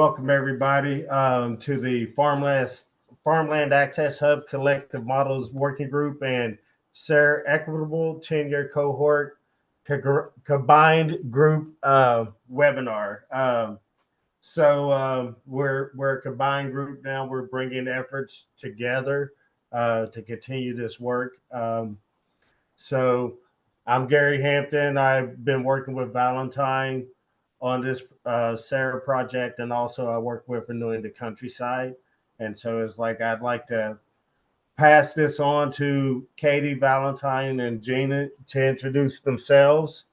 Welcome everybody to the Farmland Access Hub Collective Models Working Group and SARE Equitable Tenure Cohort Combined Group webinar. We're a combined group now. We're bringing efforts together to continue this work. So I'm Gary Hampton. I've been working with Valentine on this SARE project, and also I work with Renewing the Countryside. And so it's like I'd like to pass this on to Katie, Valentine, and Gina to introduce themselves.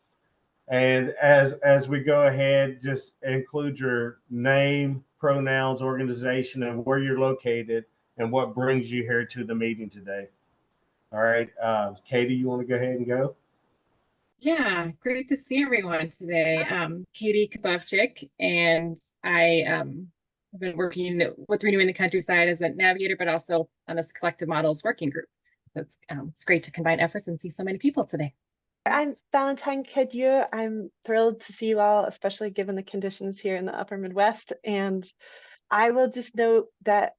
And as we go ahead, just include your name, pronouns, organization, and where you're located, and what brings you here to the meeting today. All right, Katie, you want to go ahead and go? Yeah, great to see everyone today. Katie Kubovcik, and I have been working with Renewing the Countryside as a navigator, but also on this collective models working group. So it's great to combine efforts and see so many people today. I'm Valentine Cadieux. I'm thrilled to see you all, especially given the conditions here in the upper Midwest. And I will just note that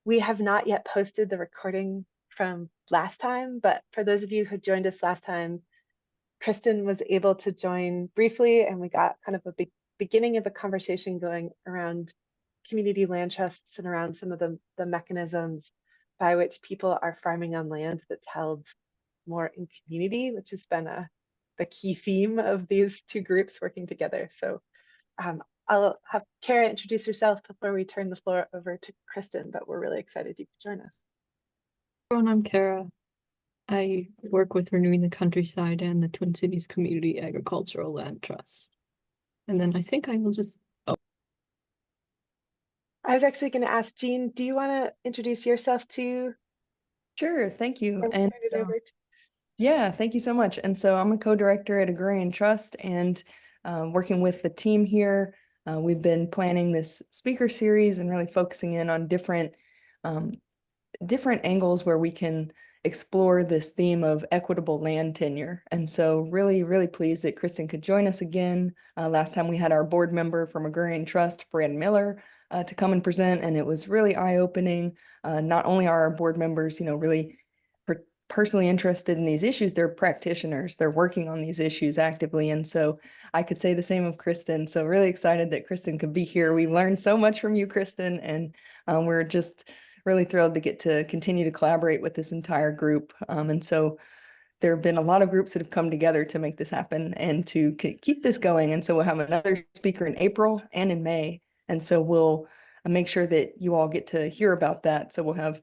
we have not yet posted the recording from last time, but for those of you who joined us last time, Kristin was able to join briefly, and we got kind of a big beginning of a conversation going around community land trusts and around some of the mechanisms by which people are farming on land that's held more in community, which has been the key theme of these two groups working together. So I'll have Kara introduce herself before we turn the floor over to Kristin, but we're really excited you could join us. Everyone, I'm Kara. I work with Renewing the Countryside and the Twin Cities Community Agricultural Land Trust. And then I think I will just, I was actually going to ask Jean, do you want to introduce yourself too? Sure, thank you. And turn it over to yeah, thank you so much. And so I'm a co-director at Agrarian Trust, and working with the team here, we've been planning this speaker series and really focusing in on different angles where we can explore this theme of equitable land tenure. And so really, really pleased that Kristin could join us again. Last time we had our board member from Agrarian Trust, Brad Miller, to come and present, and it was really eye-opening. Not only are our board members, really personally interested in these issues, they're practitioners, they're working on these issues actively. And so I could say the same of Kristin. So really excited that Kristin could be here. We learned so much from you, Kristin, and we're just really thrilled to get to continue to collaborate with this entire group. And so there have been a lot of groups that have come together to make this happen and to keep this going. And so we'll have another speaker in April and in May. And so we'll make sure that you all get to hear about that. So we'll have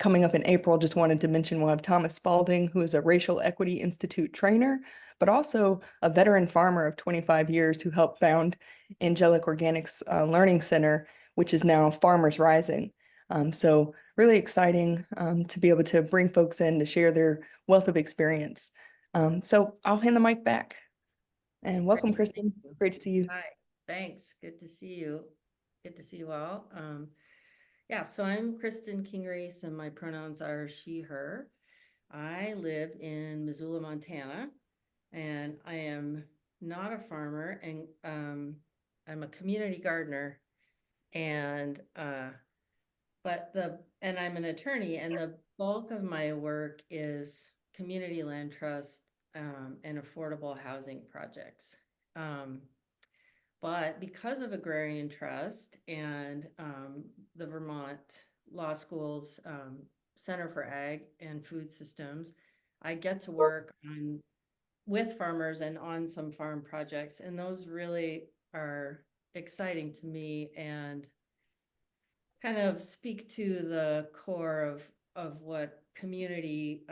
coming up in April, just wanted to mention we'll have Thomas Spalding, who is a Racial Equity Institute trainer, but also a veteran farmer of 25 years who helped found Angelic Organics Learning Center, which is now Farmers Rising. So really exciting to be able to bring folks in to share their wealth of experience. So I'll hand the mic back. And welcome, Kristin. Great to see you. Hi, thanks. Good to see you. Good to see you all. Yeah, so I'm Kristin King-Ries, and my pronouns are she, her. I live in Missoula, Montana, and I am not a farmer, and I'm a community gardener, and I'm an attorney, and the bulk of my work is community land trust and affordable housing projects. But because of Agrarian Trust and the Vermont Law School's Center for Ag and Food Systems, I get to work with farmers and on some farm projects, and those really are exciting to me and kind of speak to the core of what community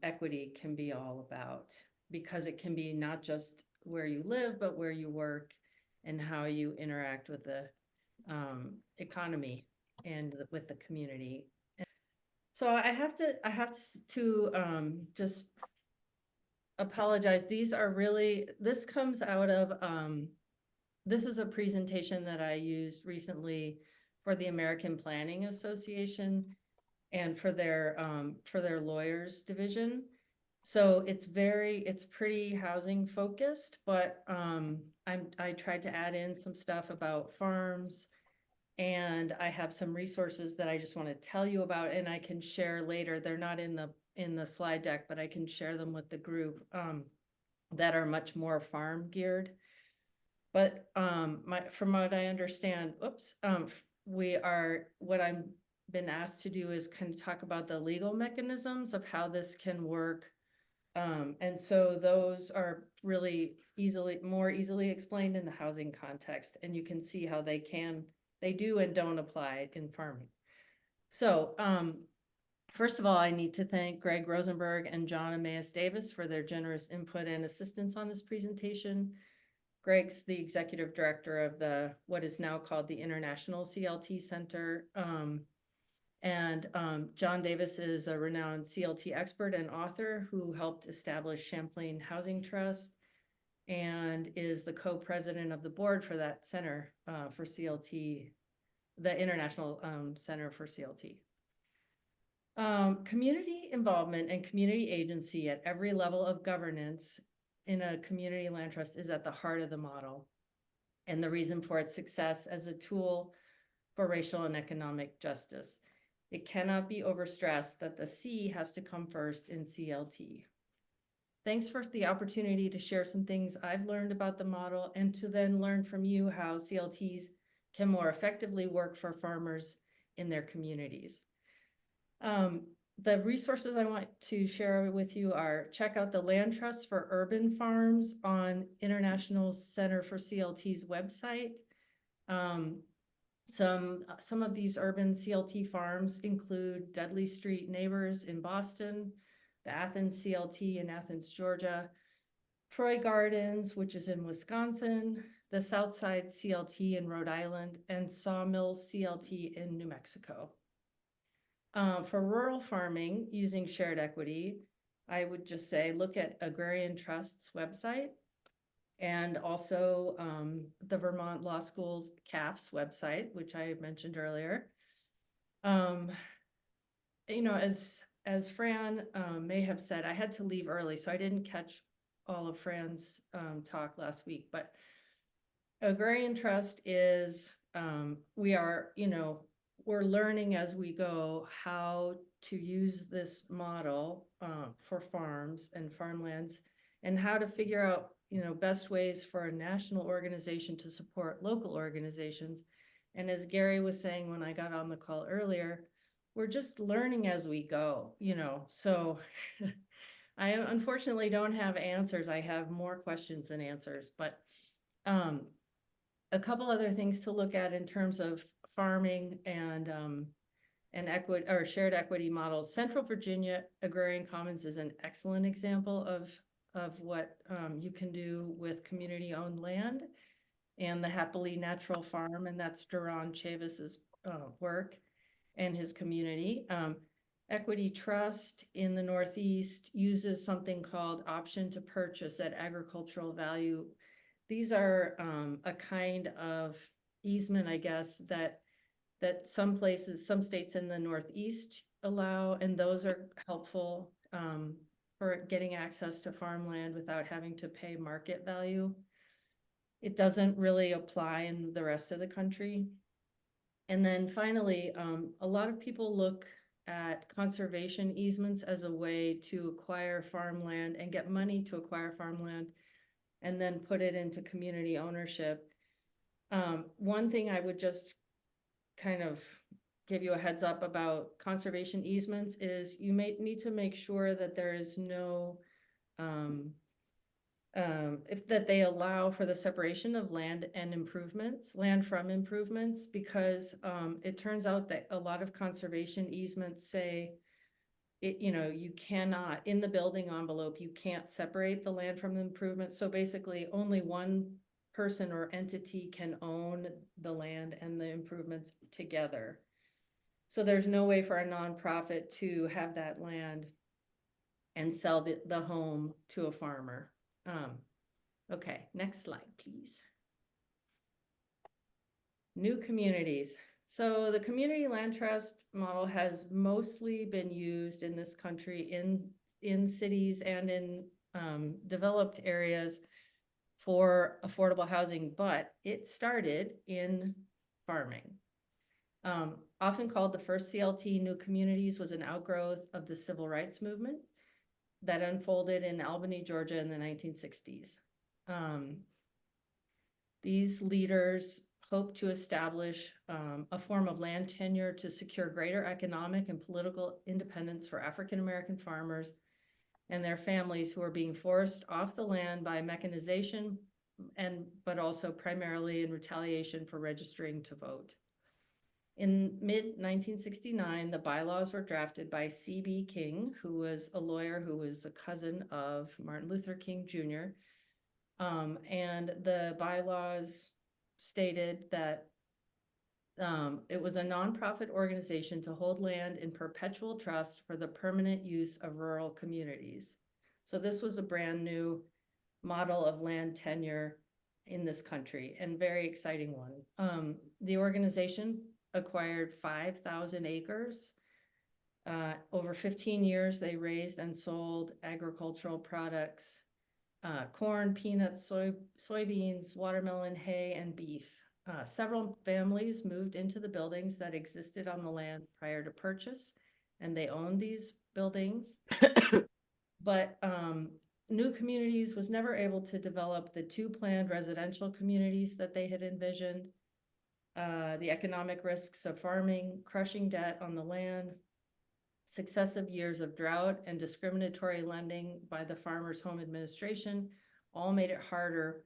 equity can be all about, because it can be not just where you live, but where you work and how you interact with the economy and with the community. So I have to just apologize. This comes out of, this is a presentation that I used recently for the American Planning Association and for their lawyers division. So it's pretty housing focused, but I tried to add in some stuff about farms, and I have some resources that I just want to tell you about, and I can share later. They're not in the slide deck, but I can share them with the group that are much more farm geared. But from what I understand, what I'm been asked to do is kind of talk about the legal mechanisms of how this can work. And so those are really more easily explained in the housing context, and you can see how they do and don't apply in farming. So first of all, I need to thank Greg Rosenberg and John Emmaus Davis for their generous input and assistance on this presentation. Greg's the executive director of what is now called the International CLT Center. John Davis is a renowned CLT expert and author who helped establish Champlain Housing Trust and is the co-president of the board for that center for CLT, the International Center for CLT. Community involvement and community agency at every level of governance in a community land trust is at the heart of the model and the reason for its success as a tool for racial and economic justice. It cannot be overstressed that the C has to come first in CLT. Thanks for the opportunity to share some things I've learned about the model and to then learn from you how CLTs can more effectively work for farmers in their communities. The resources I want to share with you are check out the Land Trust for Urban Farms on International Center for CLT's website. Some of these urban CLT farms include Dudley Street Neighbors in Boston, the Athens CLT in Athens, Georgia, Troy Gardens, which is in Wisconsin, the Southside CLT in Rhode Island, and Sawmill CLT in New Mexico. For rural farming using shared equity, I would just say look at Agrarian Trust's website and also the Vermont Law School's CAF's website, which I mentioned earlier. You know, as Fran may have said, I had to leave early, so I didn't catch all of Fran's talk last week, but Agrarian Trust is, we're learning as we go how to use this model for farms and farmlands and how to figure out, best ways for a national organization to support local organizations. And as Gary was saying when I got on the call earlier, we're just learning as we go, so I unfortunately don't have answers. I have more questions than answers, but a couple other things to look at in terms of farming and equity or shared equity models. Central Virginia Agrarian Commons is an excellent example of what you can do with community-owned land and the Happily Natural Farm, and that's Duran Chavis's work and his community. Equity Trust in the Northeast uses something called option to purchase at agricultural value. These are a kind of easement, I guess, that some states in the Northeast allow, and those are helpful for getting access to farmland without having to pay market value. It doesn't really apply in the rest of the country. And then finally, a lot of people look at conservation easements as a way to acquire farmland and get money to acquire farmland and then put it into community ownership. One thing I would just kind of give you a heads up about conservation easements is you may need to make sure that there is no, that they allow for the separation of land from improvements, because it turns out that a lot of conservation easements say, you cannot, in the building envelope, you can't separate the land from the improvements. So basically only one person or entity can own the land and the improvements together. So there's no way for a nonprofit to have that land and sell the home to a farmer. Okay, next slide, please. New communities. So the community land trust model has mostly been used in this country in cities and in developed areas for affordable housing, but it started in farming. Often called the first CLT, New Communities was an outgrowth of the civil rights movement that unfolded in Albany, Georgia in the 1960s. These leaders hoped to establish a form of land tenure to secure greater economic and political independence for African-American farmers and their families who are being forced off the land by mechanization, but also primarily in retaliation for registering to vote. In mid-1969, the bylaws were drafted by C.B. King, who was a lawyer who was a cousin of Martin Luther King Jr. And the bylaws stated that it was a nonprofit organization to hold land in perpetual trust for the permanent use of rural communities. So this was a brand new model of land tenure in this country, and very exciting one. The organization acquired 5,000 acres. Over 15 years, they raised and sold agricultural products, corn, peanuts, soybeans, watermelon, hay, and beef. Several families moved into the buildings that existed on the land prior to purchase, and they owned these buildings. But New Communities was never able to develop the two planned residential communities that they had envisioned. The economic risks of farming, crushing debt on the land, successive years of drought, and discriminatory lending by the Farmers Home Administration all made it harder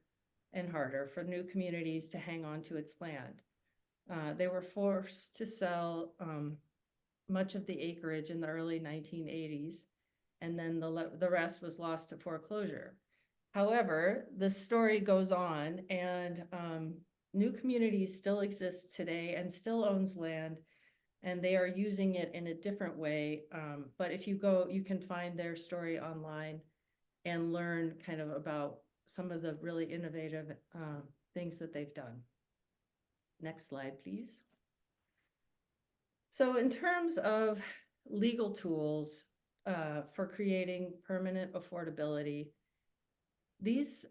and harder for New Communities to hang on to its land. They were forced to sell much of the acreage in the early 1980s, and then the rest was lost to foreclosure. However, the story goes on, and New Communities still exists today and still owns land, and they are using it in a different way. But if you go, you can find their story online and learn kind of about some of the really innovative things that they've done. Next slide, please. So in terms of legal tools for creating permanent affordability, these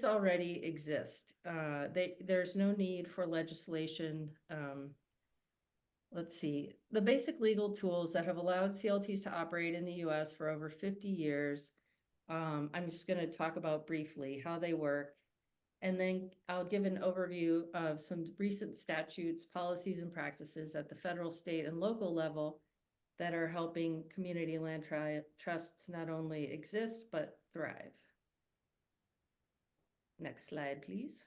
already exist. There's no need for legislation. Let's see, the basic legal tools that have allowed CLTs to operate in the US for over 50 years. I'm just going to talk about briefly how they work, and then I'll give an overview of some recent statutes, policies, and practices at the federal, state, and local level that are helping community land trusts not only exist, but thrive. Next slide, please.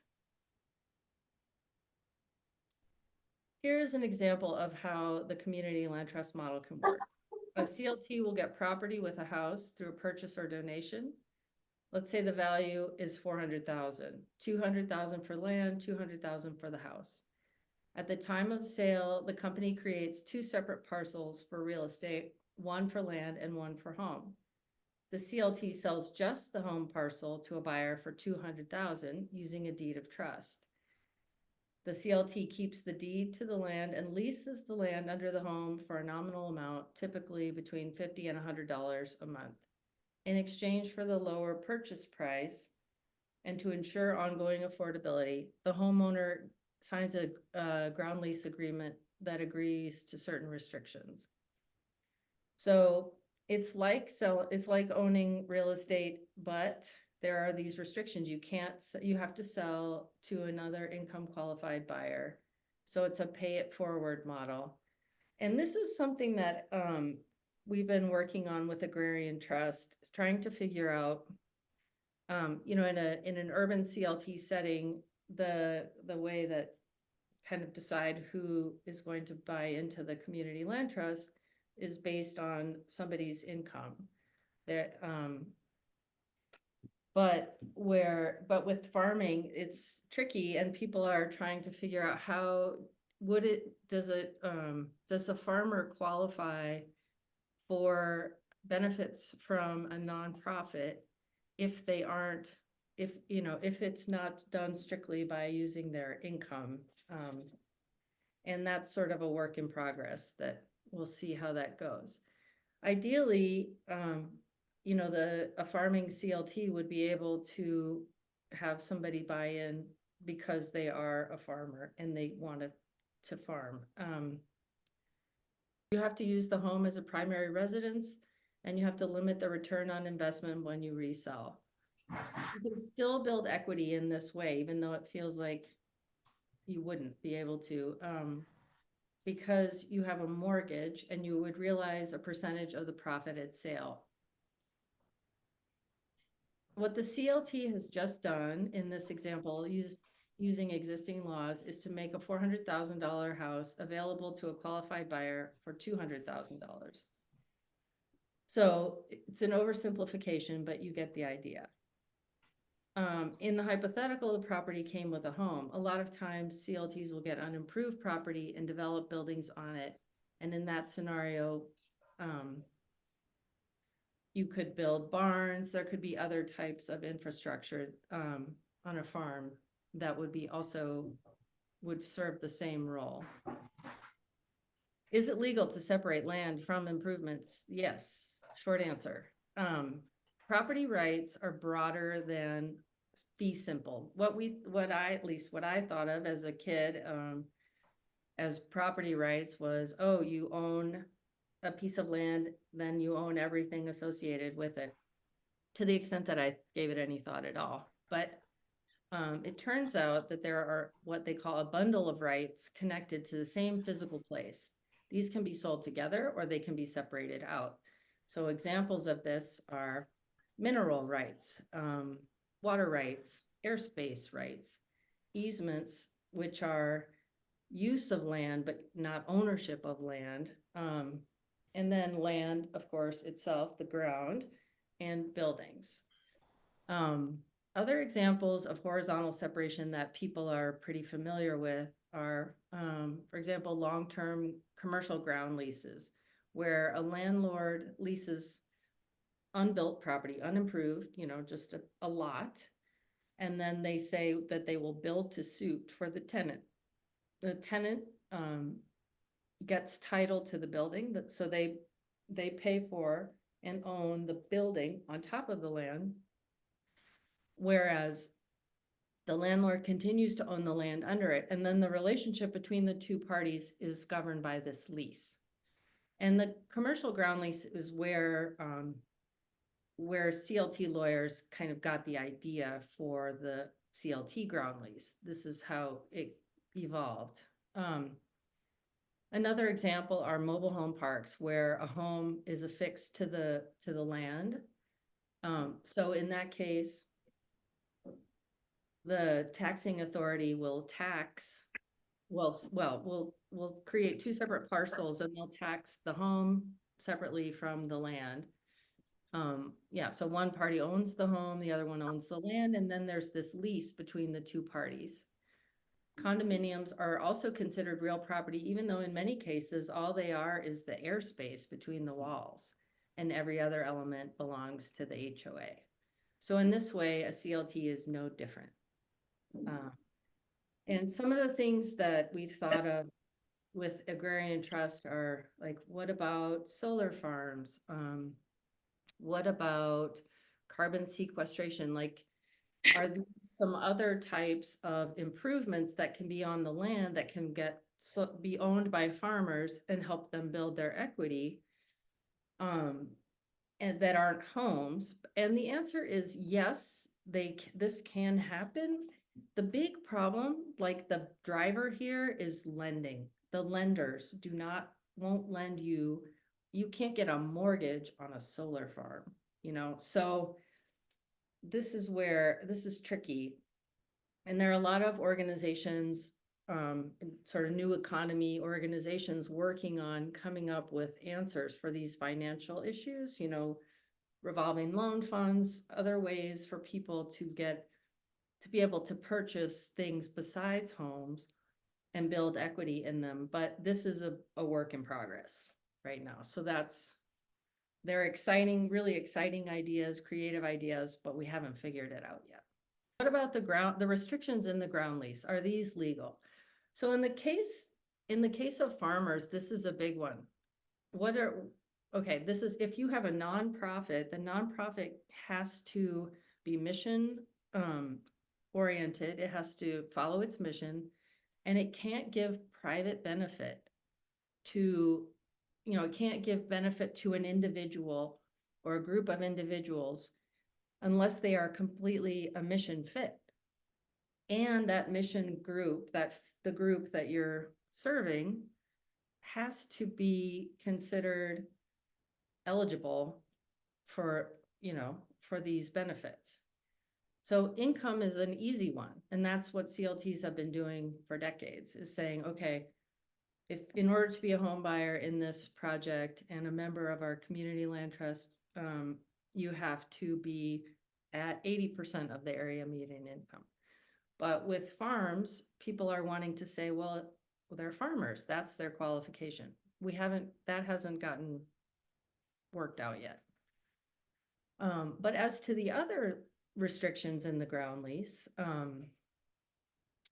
Here's an example of how the community land trust model can work. A CLT will get property with a house through a purchase or donation. Let's say the value is $400,000, $200,000 for land, $200,000 for the house. At the time of sale, the company creates two separate parcels for real estate, one for land and one for home. The CLT sells just the home parcel to a buyer for $200,000 using a deed of trust. The CLT keeps the deed to the land and leases the land under the home for a nominal amount, typically between $50 and $100 a month. In exchange for the lower purchase price, and to ensure ongoing affordability, the homeowner signs a ground lease agreement that agrees to certain restrictions. So it's like owning real estate, but there are these restrictions. You have to sell to another income qualified buyer. So it's a pay it forward model. And this is something that we've been working on with Agrarian Trust, trying to figure out, in an urban CLT setting, the way that kind of decide who is going to buy into the community land trust is based on somebody's income. But with farming, it's tricky, and people are trying to figure out how does a farmer qualify for benefits from a nonprofit if it's not done strictly by using their income. And that's sort of a work in progress that we'll see how that goes. Ideally, you know, a farming CLT would be able to have somebody buy in because they are a farmer and they want to farm. You have to use the home as a primary residence, and you have to limit the return on investment when you resell. You can still build equity in this way, even though it feels like you wouldn't be able to, because you have a mortgage and you would realize a percentage of the profit at sale. What the CLT has just done in this example, using existing laws, is to make a $400,000 house available to a qualified buyer for $200,000. So it's an oversimplification, but you get the idea. In the hypothetical, the property came with a home. A lot of times CLTs will get unimproved property and develop buildings on it. And in that scenario, you could build barns. There could be other types of infrastructure on a farm that would be also would serve the same role. Is it legal to separate land from improvements? Yes, short answer. Property rights are broader than fee simple. What I thought of as a kid as property rights was, oh, you own a piece of land, then you own everything associated with it, to the extent that I gave it any thought at all. But it turns out that there are what they call a bundle of rights connected to the same physical place. These can be sold together or they can be separated out. So examples of this are mineral rights, water rights, airspace rights, easements, which are use of land, but not ownership of land. And then land, of course, itself, the ground, and buildings. Other examples of horizontal separation that people are pretty familiar with are, for example, long-term commercial ground leases, where a landlord leases unbuilt property, unimproved, you know, just a lot. And then they say that they will build to suit for the tenant. The tenant gets title to the building, so they pay for and own the building on top of the land, whereas the landlord continues to own the land under it. And then the relationship between the two parties is governed by this lease. And the commercial ground lease is where CLT lawyers kind of got the idea for the CLT ground lease. This is how it evolved. Another example are mobile home parks, where a home is affixed to the land. So in that case, the taxing authority will tax, we'll create two separate parcels, and they'll tax the home separately from the land. Yeah, so one party owns the home, the other one owns the land, and then there's this lease between the two parties. Condominiums are also considered real property, even though in many cases, all they are is the airspace between the walls, and every other element belongs to the HOA. So in this way, a CLT is no different. And some of the things that we've thought of with Agrarian Trust are like, what about solar farms? What about carbon sequestration? Like, are there some other types of improvements that can be on the land that can be owned by farmers and help them build their equity, and that aren't homes? And the answer is yes, this can happen. The big problem, like the driver here, is lending. The lenders won't lend you. You can't get a mortgage on a solar farm, you know, so this is tricky. And there are a lot of organizations, sort of new economy organizations, working on coming up with answers for these financial issues, you know, revolving loan funds, other ways for people to be able to purchase things besides homes and build equity in them. But this is a work in progress right now. So they're exciting, really exciting ideas, creative ideas, but we haven't figured it out yet. What about the restrictions in the ground lease? Are these legal? So in the case of farmers, this is a big one. okay, this is, if you have a nonprofit, the nonprofit has to be mission oriented. It has to follow its mission, and it can't give private benefit to, it can't give benefit to an individual or a group of individuals unless they are completely a mission fit. And that mission group, that the group that you're serving, has to be considered eligible for, for these benefits. So income is an easy one. And that's what CLTs have been doing for decades, is saying, okay, if in order to be a home buyer in this project and a member of our community land trust, you have to be at 80% of the area median income. But with farms, people are wanting to say, well, they're farmers. That's their qualification. That hasn't gotten worked out yet. But as to the other restrictions in the ground lease,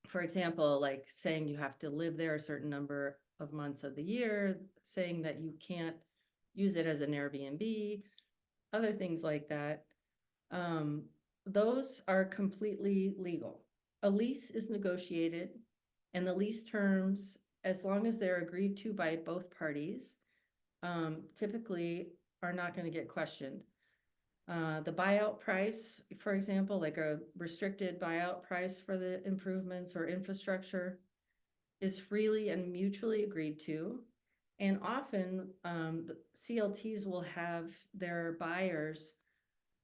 for example, like saying you have to live there a certain number of months of the year, saying that you can't use it as an Airbnb, other things like that, those are completely legal. A lease is negotiated, and the lease terms, as long as they're agreed to by both parties, typically are not going to get questioned. The buyout price, for example, like a restricted buyout price for the improvements or infrastructure, is freely and mutually agreed to. And often the CLTs will have their buyers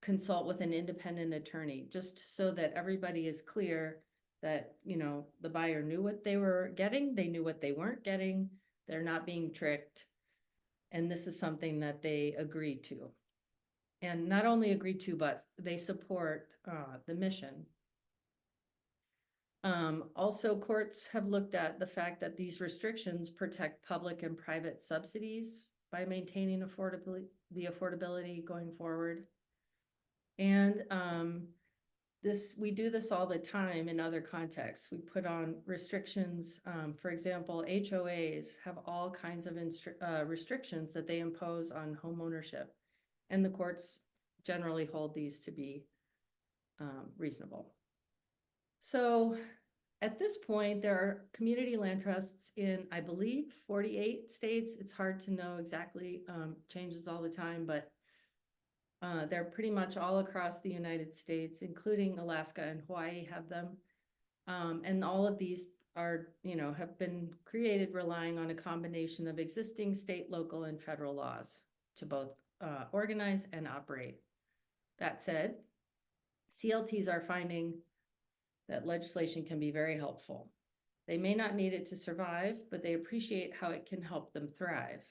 consult with an independent attorney, just so that everybody is clear that, the buyer knew what they were getting, they knew what they weren't getting, they're not being tricked. And this is something that they agreed to. And not only agreed to, but they support the mission. Also, courts have looked at the fact that these restrictions protect public and private subsidies by maintaining the affordability going forward. And we do this all the time in other contexts. We put on restrictions. For example, HOAs have all kinds of restrictions that they impose on home ownership. And the courts generally hold these to be reasonable. So at this point, there are community land trusts in, I believe, 48 states. It's hard to know exactly, changes all the time, but they're pretty much all across the United States, including Alaska and Hawaii have them. And all of these are, have been created relying on a combination of existing state, local, and federal laws to both organize and operate. That said, CLTs are finding that legislation can be very helpful. They may not need it to survive, but they appreciate how it can help them thrive.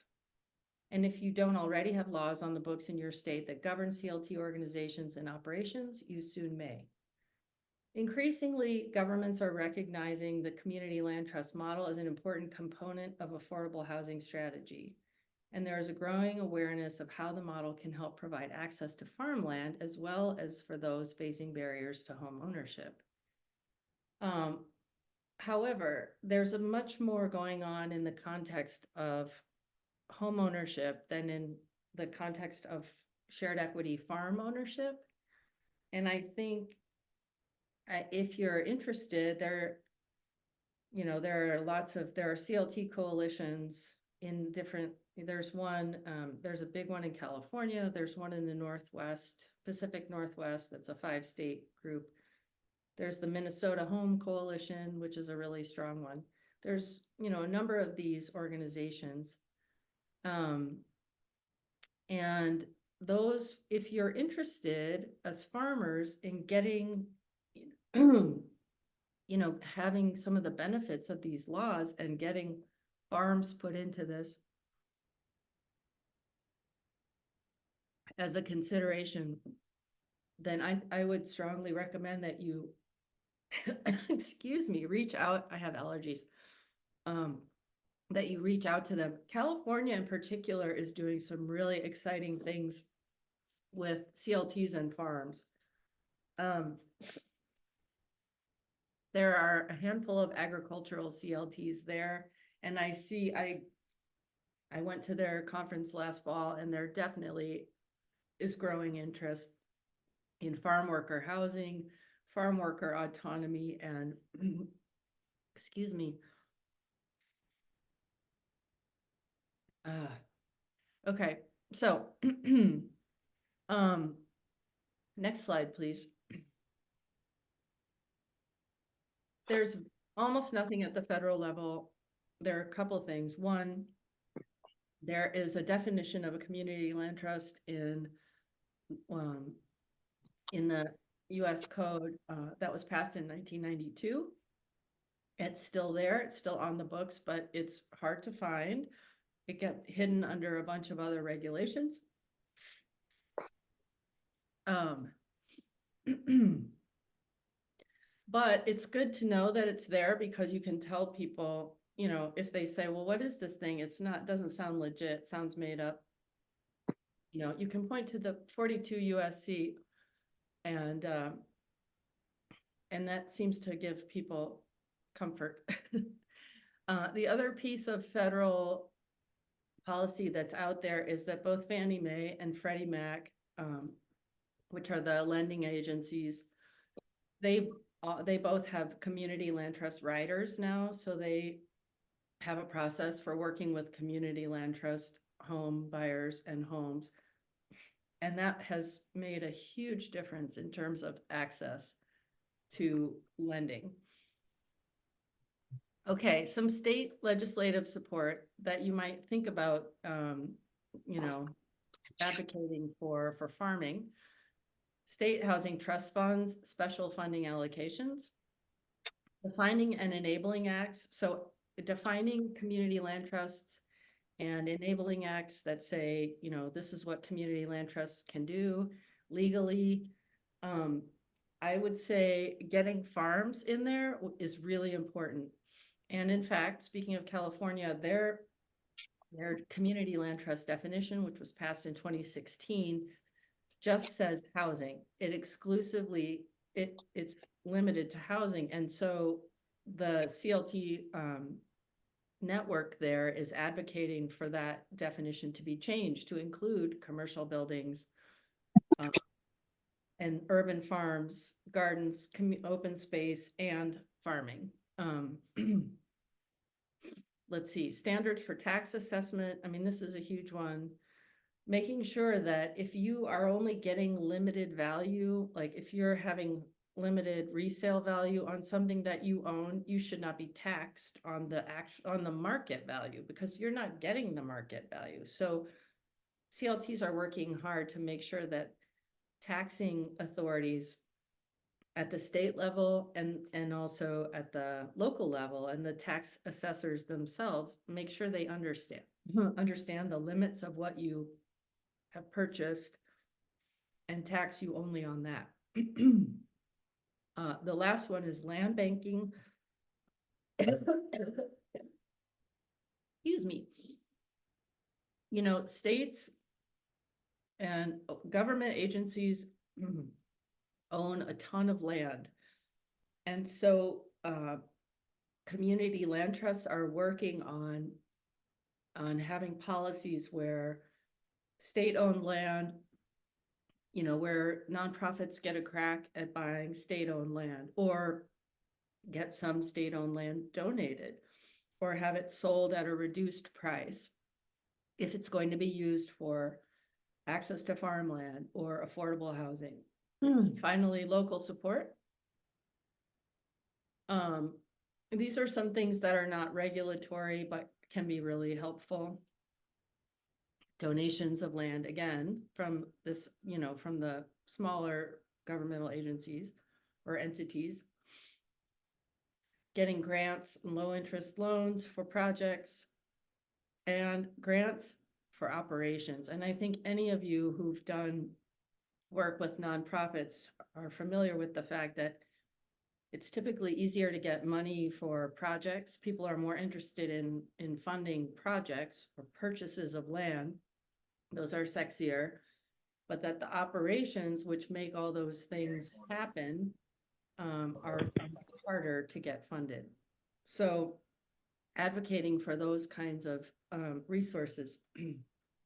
And if you don't already have laws on the books in your state that govern CLT organizations and operations, you soon may. Increasingly, governments are recognizing the community land trust model as an important component of affordable housing strategy. And there is a growing awareness of how the model can help provide access to farmland, as well as for those facing barriers to home ownership. However, there's a much more going on in the context of home ownership than in the context of shared equity farm ownership. And I think if you're interested, there are CLT coalitions in different, there's a big one in California, there's one in the Pacific Northwest, that's a 5-state group. There's the Minnesota Home Coalition, which is a really strong one. There's, a number of these organizations. And those, if you're interested as farmers in getting, having some of the benefits of these laws and getting farms put into this as a consideration, then I would strongly recommend that you, excuse me, reach out. I have allergies. That you reach out to them. California in particular is doing some really exciting things with CLTs and farms. There are a handful of agricultural CLTs there, and I I went to their conference last fall, and there definitely is growing interest in farm worker housing, farm worker autonomy, and excuse me. Okay, so next slide, please. There's almost nothing at the federal level. There are a couple things. One, there is a definition of a community land trust in the US Code that was passed in 1992. It's still there, it's still on the books, but it's hard to find. It got hidden under a bunch of other regulations. But it's good to know that it's there, because you can tell people, you know, if they say, well, what is this thing? It's not, doesn't sound legit, sounds made up. You know, you can point to the 42 USC, and that seems to give people comfort. The other piece of federal policy that's out there is that both Fannie Mae and Freddie Mac, which are the lending agencies, they both have community land trust riders now. So they have a process for working with community land trust home buyers and homes. And that has made a huge difference in terms of access to lending. Okay, some state legislative support that you might think about, you know, advocating for farming. State housing trust funds, special funding allocations, defining and enabling acts. So defining community land trusts and enabling acts that say, you know, this is what community land trusts can do legally. I would say getting farms in there is really important. And in fact, speaking of California, their community land trust definition, which was passed in 2016, just says housing. It exclusively, it's limited to housing. And so the CLT network there is advocating for that definition to be changed to include commercial buildings and urban farms, gardens, open space, and farming. Let's see, standards for tax assessment. I mean, this is a huge one. Making sure that if you are only getting limited value, like if you're having limited resale value on something that you own, you should not be taxed on the market value, because you're not getting the market value. So CLTs are working hard to make sure that taxing authorities at the state level and also at the local level, and the tax assessors themselves, make sure they understand the limits of what you have purchased and tax you only on that. The last one is land banking. Excuse me. You know, states and government agencies own a ton of land. And so community land trusts are working on having policies where state-owned land, you know, where nonprofits get a crack at buying state-owned land, or get some state-owned land donated, or have it sold at a reduced price if it's going to be used for access to farmland or affordable housing. Finally, local support. These are some things that are not regulatory, but can be really helpful. Donations of land, again, from this, you know, from the smaller governmental agencies or entities. Getting grants and low interest loans for projects, and grants for operations. And I think any of you who've done work with nonprofits are familiar with the fact that it's typically easier to get money for projects. People are more interested in funding projects or purchases of land. Those are sexier, but that the operations which make all those things happen are harder to get funded. So advocating for those kinds of resources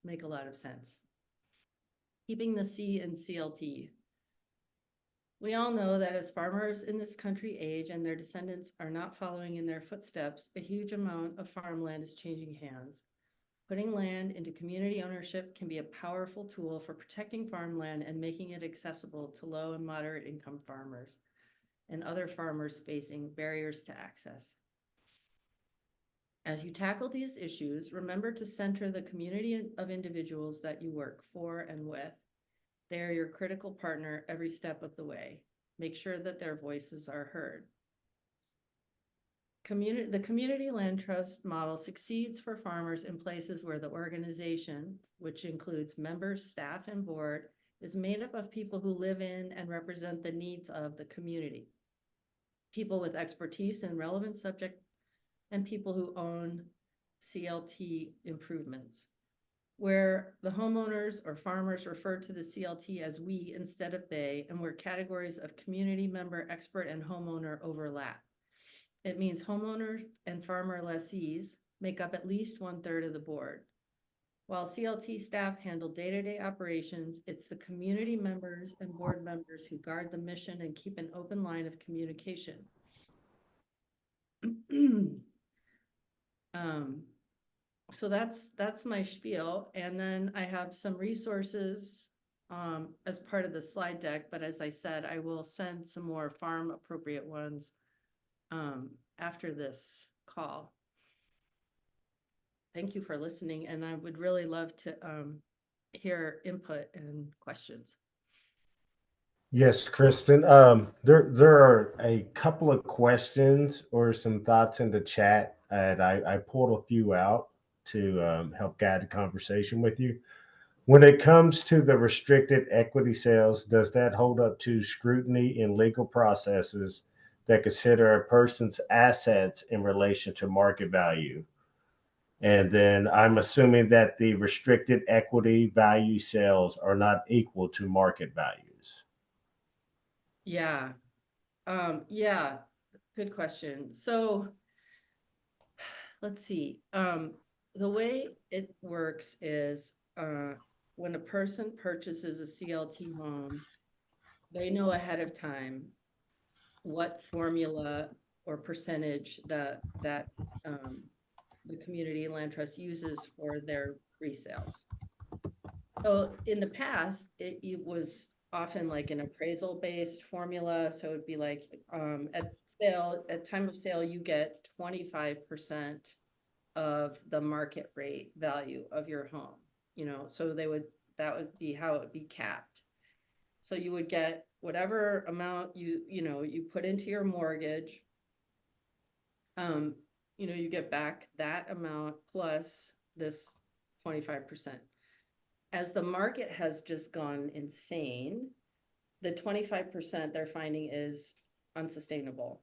make a lot of sense. Keeping the C in CLT. We all know that as farmers in this country age and their descendants are not following in their footsteps, a huge amount of farmland is changing hands. Putting land into community ownership can be a powerful tool for protecting farmland and making it accessible to low and moderate income farmers and other farmers facing barriers to access. As you tackle these issues, remember to center the community of individuals that you work for and with. They are your critical partner every step of the way. Make sure that their voices are heard. The community land trust model succeeds for farmers in places where the organization, which includes members, staff, and board, is made up of people who live in and represent the needs of the community. People with expertise in relevant subject and people who own CLT improvements, where the homeowners or farmers refer to the CLT as we instead of they, and where categories of community member, expert, and homeowner overlap. It means homeowners and farmer lessees make up at least 1/3 of the board. While CLT staff handle day-to-day operations, it's the community members and board members who guard the mission and keep an open line of communication. So that's my spiel. And then I have some resources as part of the slide deck, but as I said, I will send some more farm appropriate ones after this call. Thank you for listening, and I would really love to hear input and questions. Yes, Kristin. There are a couple of questions or some thoughts in the chat, and I pulled a few out to help guide the conversation with you. When it comes to the restricted equity sales, does that hold up to scrutiny in legal processes that consider a person's assets in relation to market value? And then I'm assuming that the restricted equity value sales are not equal to market values. Yeah. Yeah, good question. So let's see. The way it works is when a person purchases a CLT home, they know ahead of time what formula or percentage that the community land trust uses for their resales. So in the past, it was often like an appraisal based formula. So it'd be like at time of sale, you get 25% of the market rate value of your home, so that would be how it would be capped. So you would get whatever amount you put into your mortgage, you get back that amount plus this 25%. As the market has just gone insane, the 25% they're finding is unsustainable,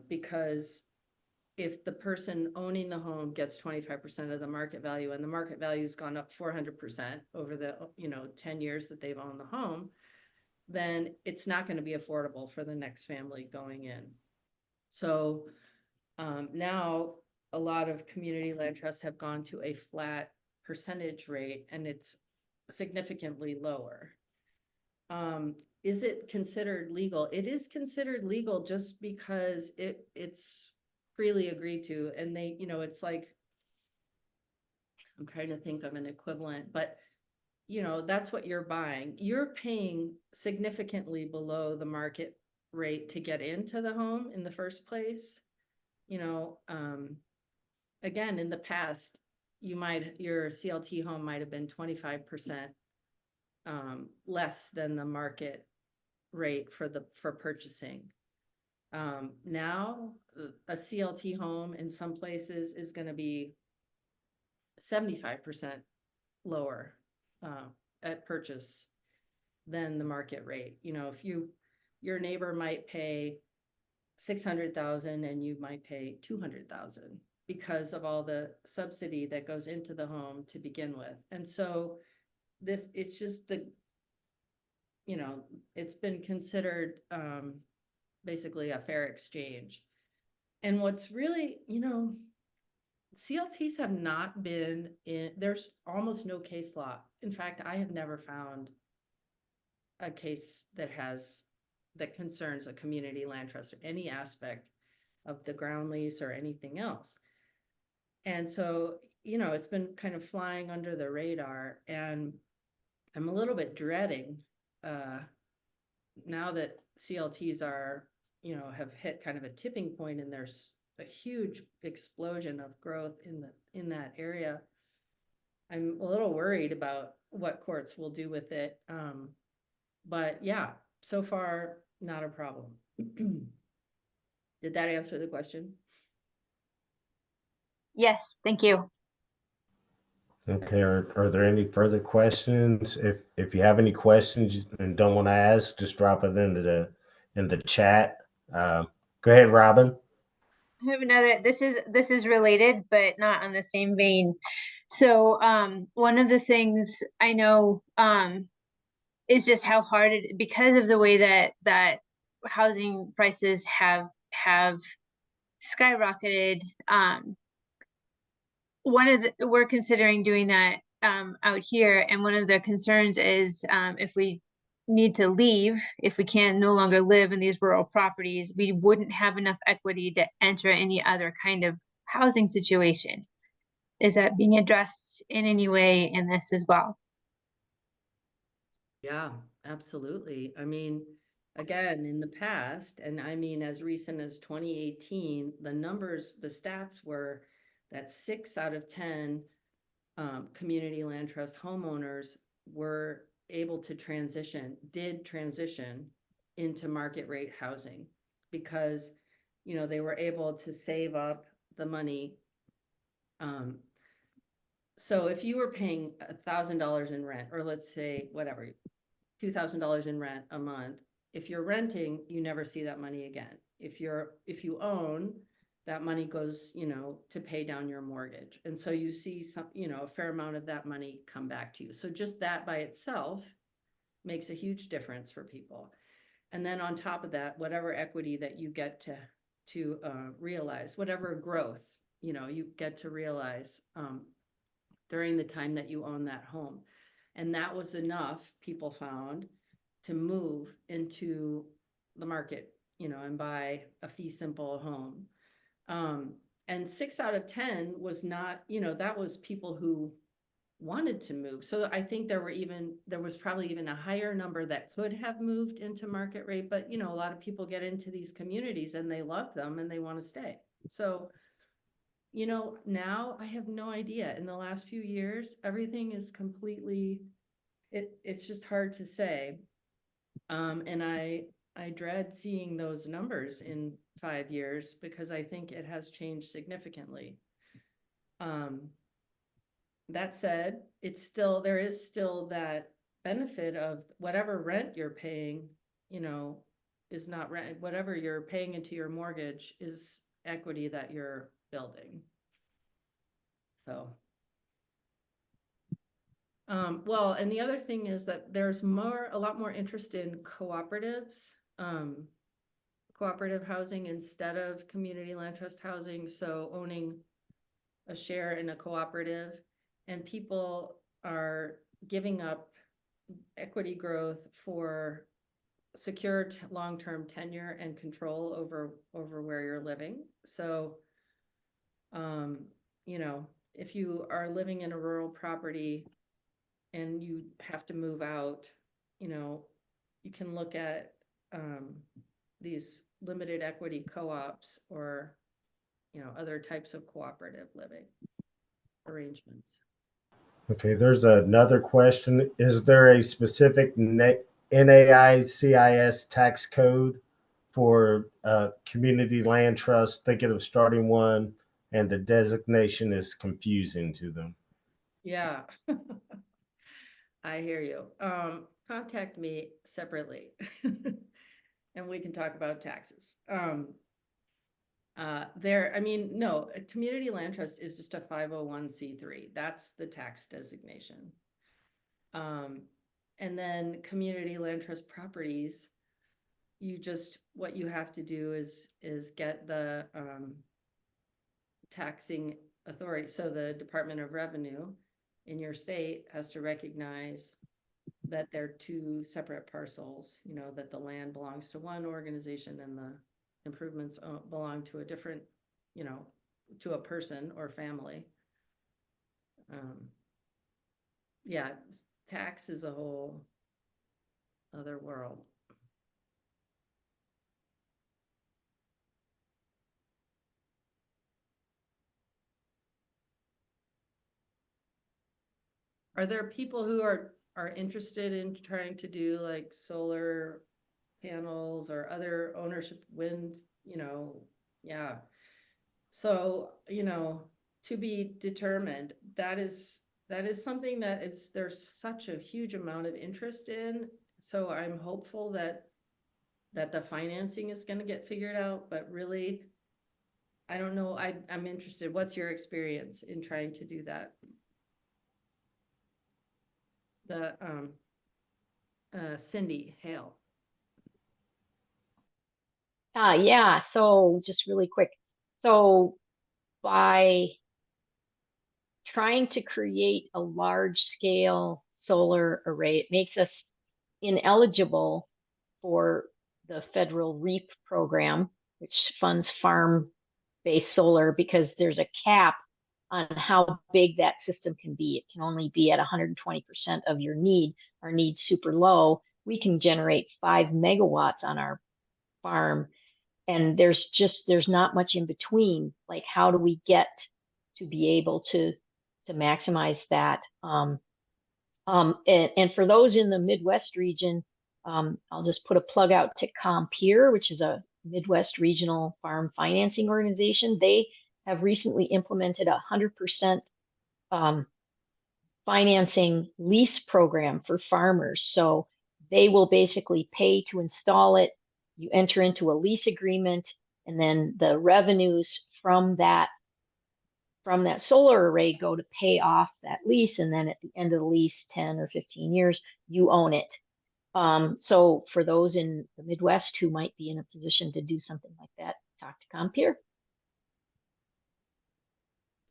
because if the person owning the home gets 25% of the market value and the market value has gone up 400% over the 10 years that they've owned the home, then it's not going to be affordable for the next family going in. So now a lot of community land trusts have gone to a flat percentage rate, and it's significantly lower. Is it considered legal? It is considered legal just because it's freely agreed to, and they, it's like, I'm trying to think of an equivalent, but that's what you're buying. You're paying significantly below the market rate to get into the home in the first place. Again, in the past, your CLT home might have been 25% less than the market rate for purchasing. Now a CLT home in some places is going to be 75% lower at purchase than the market rate. If your neighbor might pay $600,000 and you might pay $200,000 because of all the subsidy that goes into the home to begin with. And so it's just it's been considered basically a fair exchange. And what's really, CLTs have not been in, there's almost no case law. In fact, I have never found a case that concerns a community land trust or any aspect of the ground lease or anything else. And so, it's been kind of flying under the radar, and I'm a little bit dreading now that CLTs are, have hit kind of a tipping point, and there's a huge explosion of growth in that area. I'm a little worried about what courts will do with it. But yeah, so far, not a problem. Did that answer the question? Yes, thank you. Okay, are there any further questions? If you have any questions and don't want to ask, just drop it in the chat. Go ahead, Robin. I have another, this is related, but not on the same vein. So one of the things I know is just how hard it, because of the way that housing prices have skyrocketed. We're considering doing that out here, and one of the concerns is if we need to leave, if we can no longer live in these rural properties, we wouldn't have enough equity to enter any other kind of housing situation. Is that being addressed in any way in this as well? Yeah, absolutely. I mean, again, in the past, and I mean, as recent as 2018, the stats were that 6 out of 10 community land trust homeowners were able to transition into market rate housing because, they were able to save up the money. So if you were paying $1,000 in rent, or let's say whatever, $2,000 in rent a month, if you're renting, you never see that money again. If you own, that money goes, to pay down your mortgage. And so you see some, a fair amount of that money come back to you. So just that by itself makes a huge difference for people. And then on top of that, whatever equity that you get to realize, whatever growth, you get to realize during the time that you own that home. And that was enough, people found, to move into the market, and buy a fee simple home. And 6 out of 10 was not, that was people who wanted to move. So I think there was probably even a higher number that could have moved into market rate, but a lot of people get into these communities and they love them and they want to stay. So, now I have no idea. In the last few years, everything is completely, it's just hard to say. And I dread seeing those numbers in 5 years because I think it has changed significantly. That said, there is still that benefit of whatever rent you're paying, is not rent. Whatever you're paying into your mortgage is equity that you're building. So. Well, and the other thing is that there's a lot more interest in cooperatives, cooperative housing instead of community land trust housing. So owning a share in a cooperative, and people are giving up equity growth for secure long-term tenure and control over where you're living. So, if you are living in a rural property and you have to move out, you can look at these limited equity co-ops or, other types of cooperative living arrangements. Okay, there's another question. Is there a specific NAICIS tax code for community land trust? Thinking of starting one, and the designation is confusing to them. Yeah. I hear you. Contact me separately and we can talk about taxes. No, a community land trust is just a 501c3. That's the tax designation. And then community land trust properties, what you have to do is get the taxing authority. So the Department of Revenue in your state has to recognize that they're two separate parcels, you know, that the land belongs to one organization and the improvements belong to a different, you know, to a person or family. Yeah, tax is a whole other world. Are there people who are interested in trying to do like solar panels or other ownership wind, you know? Yeah. So, you know, to be determined, that is something that there's such a huge amount of interest in. So I'm hopeful that the financing is going to get figured out, but really, I don't know. I'm interested. What's your experience in trying to do that? The Cindy Hale. Yeah, so just really quick. So by trying to create a large scale solar array, it makes us ineligible for the federal REAP program, which funds farm-based solar, because there's a cap on how big that system can be. It can only be at 120% of your need. Our need's super low. We can generate 5 megawatts on our farm, and there's not much in between. Like, how do we get to be able to maximize that? And for those in the Midwest region, I'll just put a plug out to Compeer, which is a Midwest regional farm financing organization. They have recently implemented 100% financing lease program for farmers. So they will basically pay to install it. You enter into a lease agreement, and then the revenues from that solar array go to pay off that lease. And then at the end of the lease, 10 or 15 years, you own it. So for those in the Midwest who might be in a position to do something like that, talk to Compeer.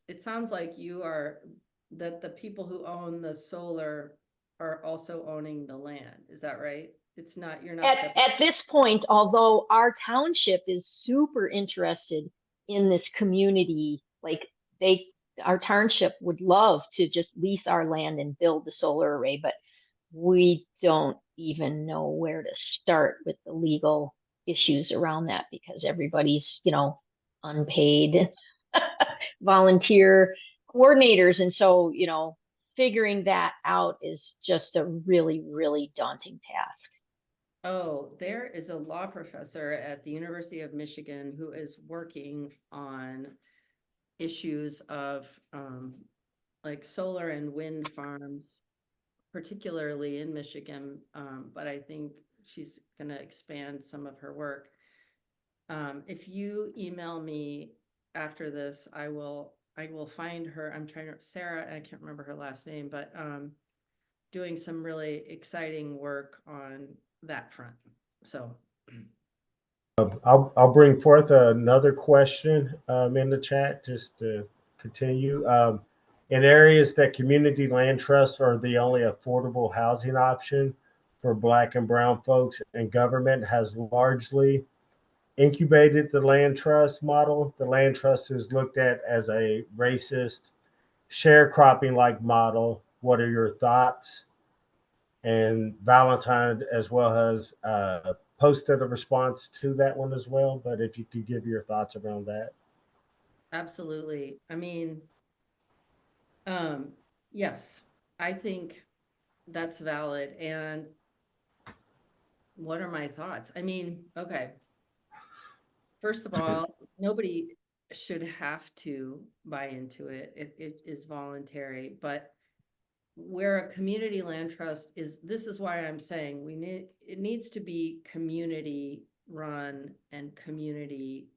It sounds like that the people who own the solar are also owning the land. Is that right? It's not, you're not. At this point, although our township is super interested in this community, like our township would love to just lease our land and build the solar array, but we don't even know where to start with the legal issues around that, because everybody's, you know, unpaid volunteer coordinators. And so, you know, figuring that out is just a really, really daunting task. Oh, there is a law professor at the University of Michigan who is working on issues of like solar and wind farms, particularly in Michigan. But I think she's going to expand some of her work. If you email me after this, I will find her. I'm trying to, Sarah, I can't remember her last name, but doing some really exciting work on that front. So I'll bring forth another question in the chat just to continue. In areas that community land trusts are the only affordable housing option for Black and Brown folks, and government has largely incubated the land trust model, the land trust is looked at as a racist sharecropping-like model. What are your thoughts? And Valentine as well has posted a response to that one as well. But if you could give your thoughts around that. Absolutely. I mean, yes, I think that's valid. And what are my thoughts? I mean, okay. First of all, nobody should have to buy into it. It is voluntary, but where a community land trust is, this is why I'm saying it needs to be community run and community,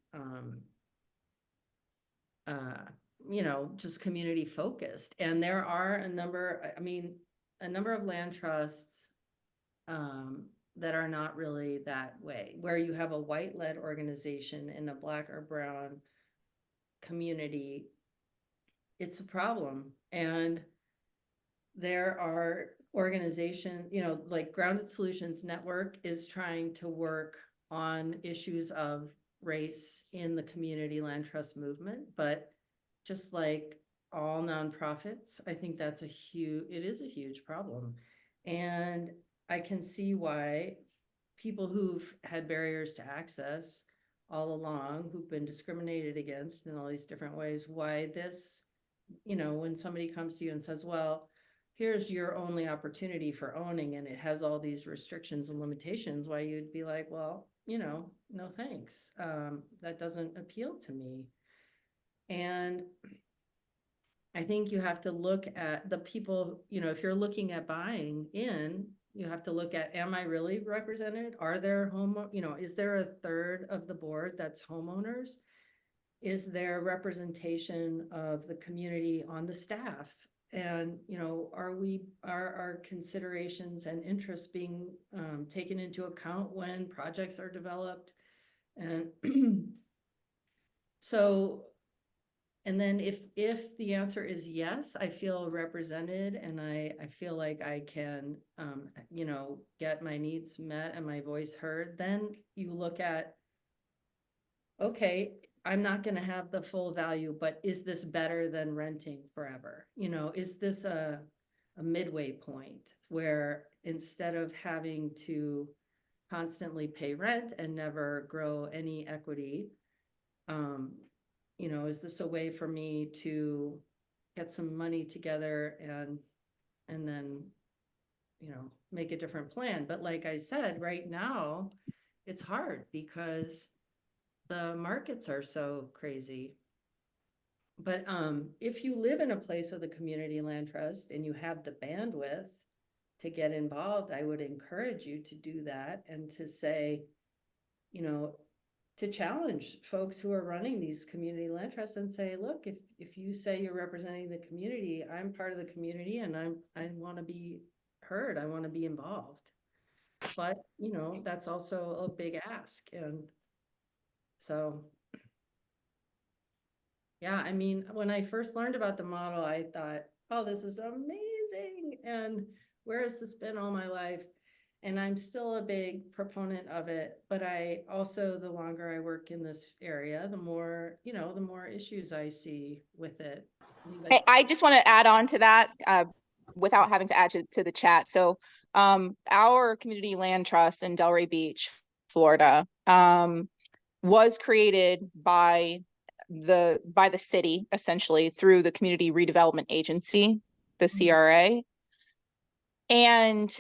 you know, just community focused. And there are a number of land trusts that are not really that way, where you have a white-led organization and a Black or Brown community it's a problem. And there are organizations, like Grounded Solutions Network is trying to work on issues of race in the community land trust movement, but just like all nonprofits, I think it is a huge problem. And I can see why people who've had barriers to access all along, who've been discriminated against in all these different ways, why this, when somebody comes to you and says, well, here's your only opportunity for owning, and it has all these restrictions and limitations, why you'd be like, well, no thanks. That doesn't appeal to me. And I think you have to look at the people, if you're looking at buying in, you have to look at, am I really represented? Are there is there a third of the board that's homeowners? Is there representation of the community on the staff? And, are our considerations and interests being taken into account when projects are developed? And so, and then if the answer is yes, I feel represented, and I feel like I can, get my needs met and my voice heard, then you look at, okay, I'm not going to have the full value, but is this better than renting forever? Is this a midway point where instead of having to constantly pay rent and never grow any equity, is this a way for me to get some money together and then, make a different plan? But like I said, right now, it's hard because the markets are so crazy. But if you live in a place with a community land trust and you have the bandwidth to get involved, I would encourage you to do that and to say, to challenge folks who are running these community land trusts and say, look, if you say you're representing the community, I'm part of the community and I want to be heard, I want to be involved. But, that's also a big ask. And so, yeah, I mean, when I first learned about the model, I thought, oh, this is amazing. And where has this been all my life? And I'm still a big proponent of it. But I also, the longer I work in this area, the more, the more issues I see with it. I just want to add on to that without having to add to the chat. So our community land trust in Delray Beach, Florida, was created by the city, essentially, through the Community Redevelopment Agency, the CRA. And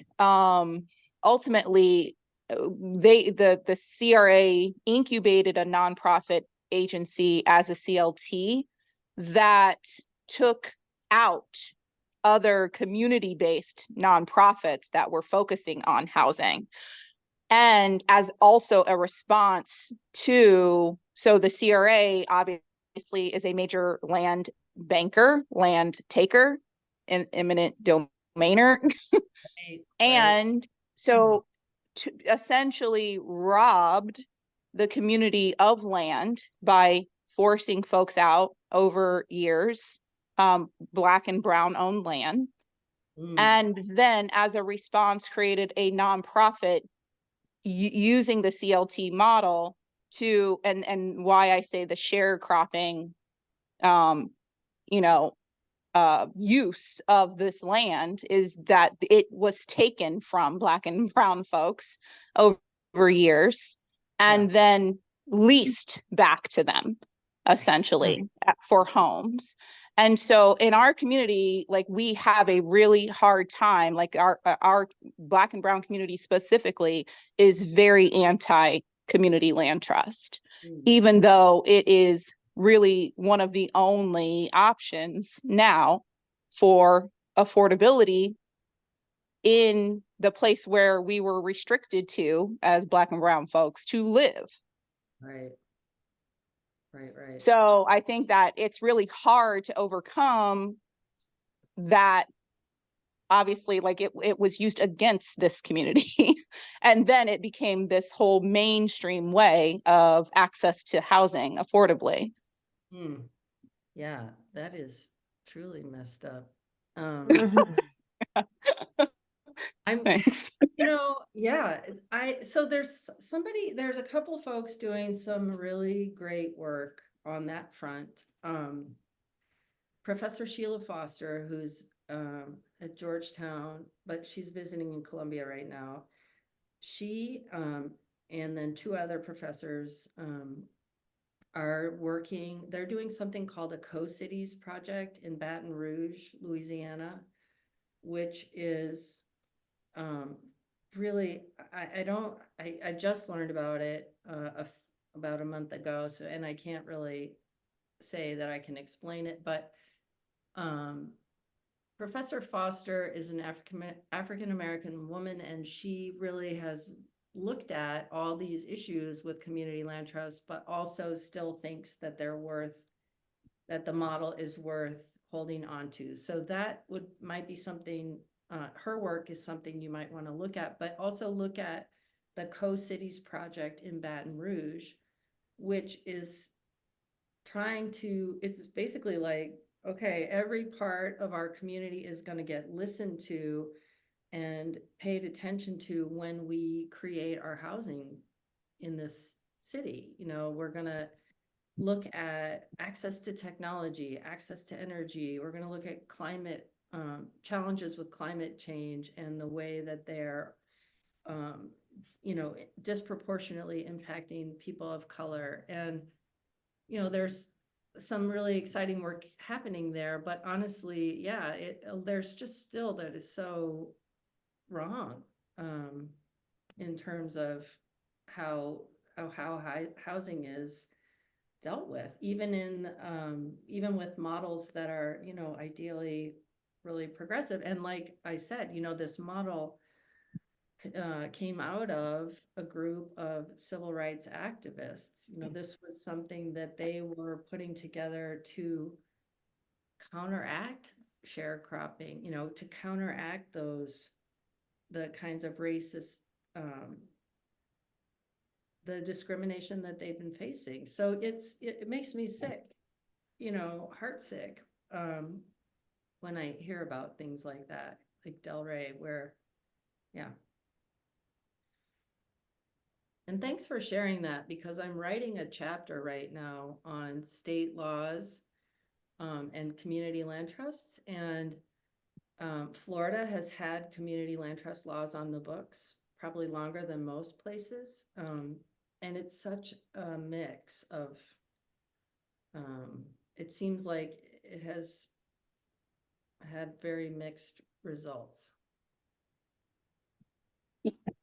ultimately, the CRA incubated a nonprofit agency as a CLT that took out other community-based nonprofits that were focusing on housing. And as also a response to, so the CRA obviously is a major land banker, land taker, and eminent domainer. And so to essentially robbed the community of land by forcing folks out over years, Black and Brown owned land. And then as a response created a nonprofit using the CLT model to, and why I say the sharecropping, use of this land is that it was taken from Black and Brown folks over years and then leased back to them, essentially, for homes. And so in our community, like, we have a really hard time, like our Black and Brown community specifically is very anti-community land trust, even though it is really one of the only options now for affordability in the place where we were restricted to as Black and Brown folks to live. Right. So I think that it's really hard to overcome that. Obviously, like it was used against this community and then it became this whole mainstream way of access to housing affordably. Yeah, that is truly messed up. I'm, Thanks. yeah, so there's a couple folks doing some really great work on that front. Professor Sheila Foster, who's at Georgetown, but she's visiting in Columbia right now. She and then two other professors are working. They're doing something called a Co-Cities project in Baton Rouge, Louisiana, which is really, I just learned about it about a month ago. So, and I can't really say that I can explain it, but Professor Foster is an African-American woman, and she really has looked at all these issues with community land trusts, but also still thinks that that the model is worth holding on to. So that might be something, her work is something you might want to look at, but also look at the Co-Cities project in Baton Rouge, which is it's basically like, okay, every part of our community is going to get listened to and paid attention to when we create our housing in this city. We're going to look at access to technology, access to energy. We're going to look at climate challenges with climate change and the way that they're, disproportionately impacting people of color. And, there's some really exciting work happening there, but honestly, yeah, there's just still that is so wrong in terms of how housing is dealt with, even with models that are, ideally really progressive. And like I said, this model came out of a group of civil rights activists. This was something that they were putting together to counteract sharecropping, to counteract the kinds of racist, the discrimination that they've been facing. So it makes me sick, heart sick, when I hear about things like that, like Delray, where, yeah. And thanks for sharing that, because I'm writing a chapter right now on state laws and community land trusts. And Florida has had community land trust laws on the books probably longer than most places. And it's such a mix of, it seems like it has had very mixed results.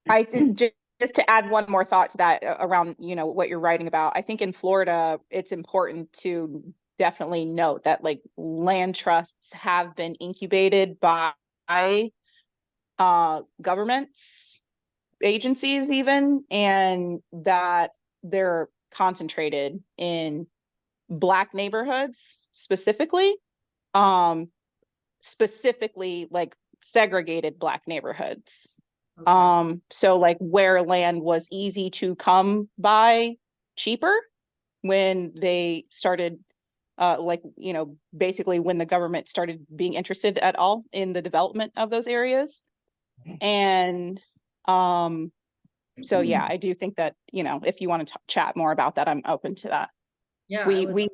I think just to add one more thought to that around, what you're writing about, I think in Florida, it's important to definitely note that like land trusts have been incubated by governments, agencies even, and that they're concentrated in Black neighborhoods specifically, like segregated Black neighborhoods. Okay. So like where land was easy to come by cheaper when they started, basically when the government started being interested at all in the development of those areas. And so yeah, I do think that, if you want to chat more about that, I'm open to that. Yeah, we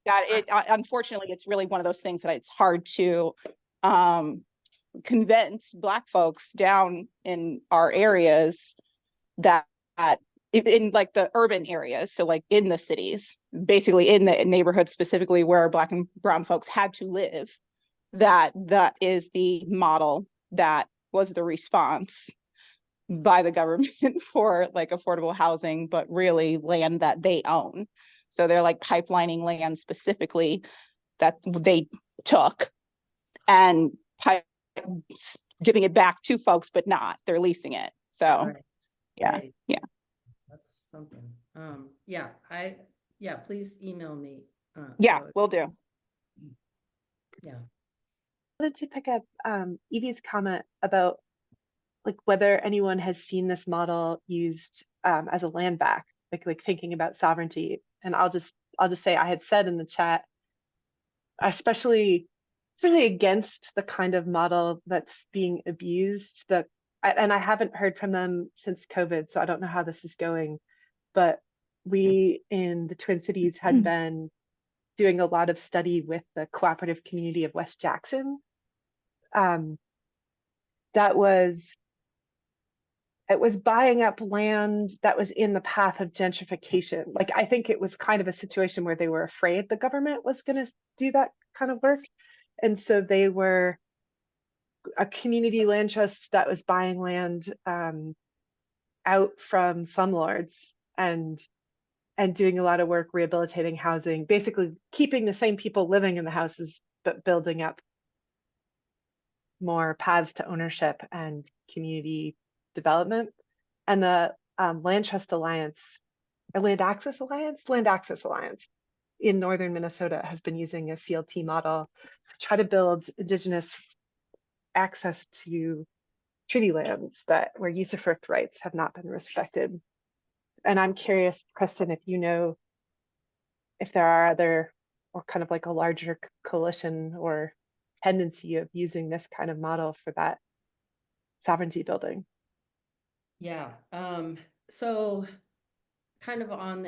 got it. Unfortunately, it's really one of those things that it's hard to convince Black folks down in our areas that in like the urban areas, so like in the cities, basically in the neighborhoods specifically where Black and brown folks had to live, that is the model that was the response by the government for like affordable housing, but really land that they own. So they're like pipelining land specifically that they took and giving it back to folks, but they're leasing it. So right. Yeah. Right. Yeah. That's something. Please email me. Yeah, will do. Yeah. I wanted to pick up Evie's comment about like whether anyone has seen this model used as a land back, like thinking about sovereignty. And I'll just say I had said in the chat, especially really against the kind of model that's being abused. And I haven't heard from them since COVID, so I don't know how this is going. But we in the Twin Cities had been doing a lot of study with the cooperative community of West Jackson. It was buying up land that was in the path of gentrification. Like, I think it was kind of a situation where they were afraid the government was going to do that kind of work. And so they were a community land trust that was buying land out from slumlords and doing a lot of work rehabilitating housing, basically keeping the same people living in the houses, but building up more paths to ownership and community development. And the Land Trust Alliance, or Land Access Alliance in northern Minnesota has been using a CLT model to try to build Indigenous access to treaty lands where usufruct rights have not been respected. And I'm curious, Kristin, if you know if there are other, or kind of like a larger coalition or tendency of using this kind of model for that sovereignty building. Yeah, so kind of on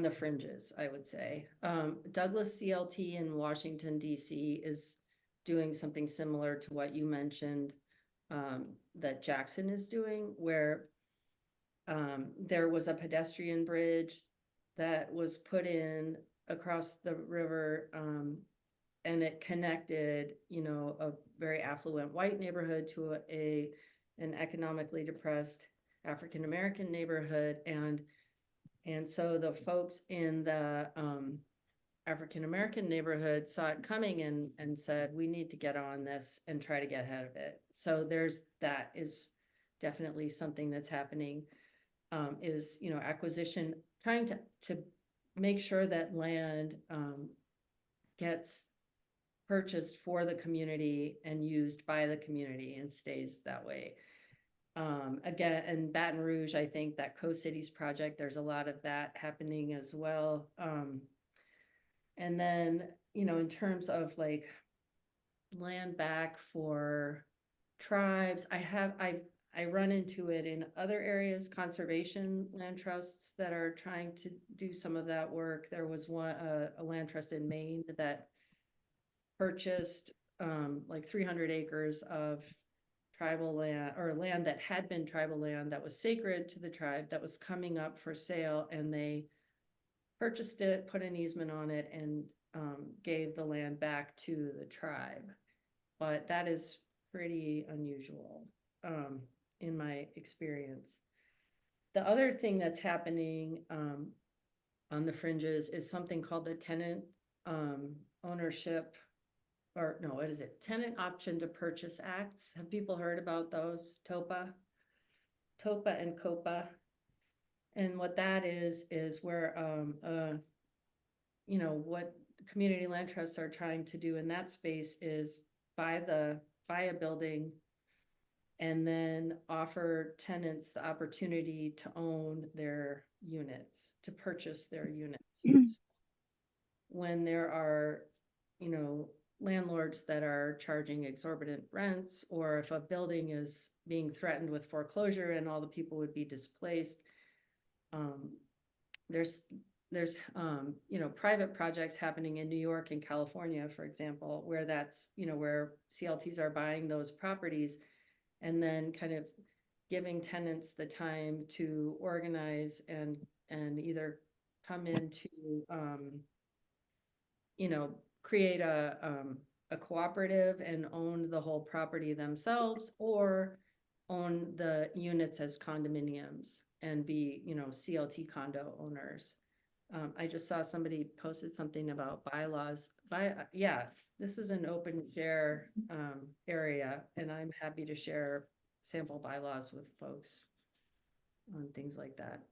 the fringes, I would say. Douglas CLT in Washington, D.C. is doing something similar to what you mentioned that Jackson is doing, where there was a pedestrian bridge that was put in across the river, and it connected, a very affluent white neighborhood to an economically depressed African American neighborhood, and so the folks in the African American neighborhood saw it coming and said, we need to get on this and try to get ahead of it. So that is definitely something that's happening, is, acquisition, trying to make sure that land gets purchased for the community and used by the community and stays that way. Again, in Baton Rouge, I think that Co-Cities project, there's a lot of that happening as well. And then, in terms of like land back for tribes, I run into it in other areas, conservation land trusts that are trying to do some of that work. There was a land trust in Maine that purchased like 300 acres of tribal land, or land that had been tribal land that was sacred to the tribe, that was coming up for sale, and they purchased it, put an easement on it, and gave the land back to the tribe. But that is pretty unusual in my experience. The other thing that's happening on the fringes is something called the tenant ownership, or no, what is it? Tenant Option to Purchase Acts. Have people heard about those? TOPA and COPA. And what that is where, what community land trusts are trying to do in that space is buy a building and then offer tenants the opportunity to own their units, to purchase their units. When there are, landlords that are charging exorbitant rents, or if a building is being threatened with foreclosure and all the people would be displaced, there's private projects happening in New York and California, for example, where that's, where CLTs are buying those properties and then kind of giving tenants the time to organize and either come into, create a cooperative and own the whole property themselves, or own the units as condominiums and be, CLT condo owners. I just saw somebody posted something about bylaws. This is an open share area, and I'm happy to share sample bylaws with folks on things like that.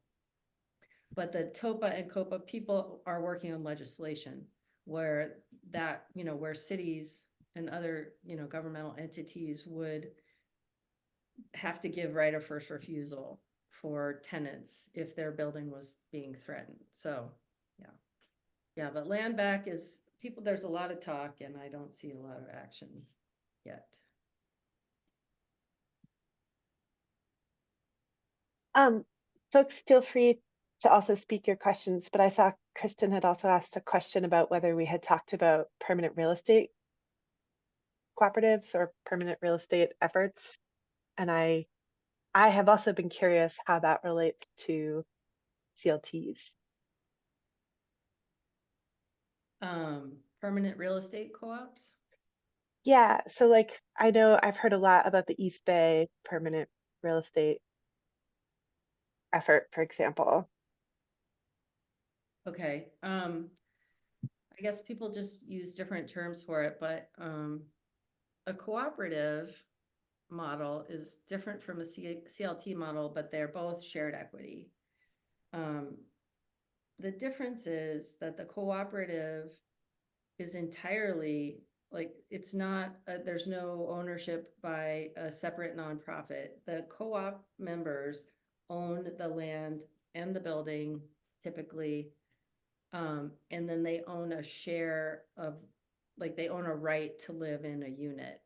But the TOPA and COPA people are working on legislation where that, where cities and other, governmental entities would have to give right of first refusal for tenants if their building was being threatened. So, yeah, but land back is there's a lot of talk and I don't see a lot of action yet. Folks, feel free to also speak your questions, but I saw Kristin had also asked a question about whether we had talked about permanent real estate cooperatives or permanent real estate efforts. And I have also been curious how that relates to CLTs. Permanent real estate co-ops? Yeah, so like I know I've heard a lot about the East Bay permanent real estate effort, for example. Okay. I guess people just use different terms for it, but a cooperative model is different from a CLT model, but they're both shared equity. The difference is that the cooperative is entirely like, it's not, there's no ownership by a separate nonprofit. The co-op members own the land and the building typically. And then they own a share of, like, they own a right to live in a unit.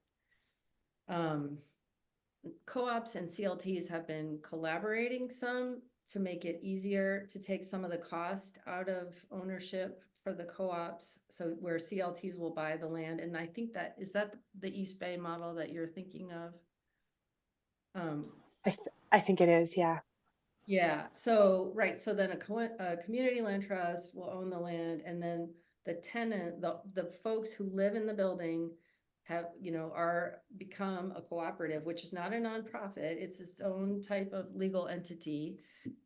Co-ops and CLTs have been collaborating some to make it easier to take some of the cost out of ownership for the co-ops. So where CLTs will buy the land. And I think that, is that the East Bay model that you're thinking of? I think it is, yeah. Yeah, so, right, so then a community land trust will own the land, and then the tenant, the folks who live in the building have, become a cooperative, which is not a nonprofit, it's its own type of legal entity,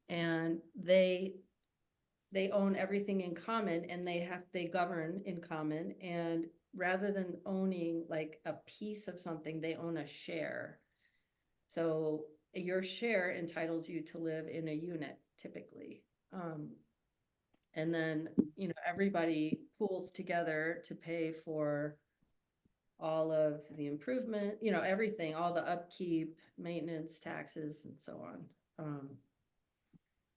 and they own everything in common, and they govern in common, and rather than owning like a piece of something, they own a share. So your share entitles you to live in a unit typically. And then, everybody pools together to pay for all of the improvement, everything, all the upkeep, maintenance, taxes, and so on.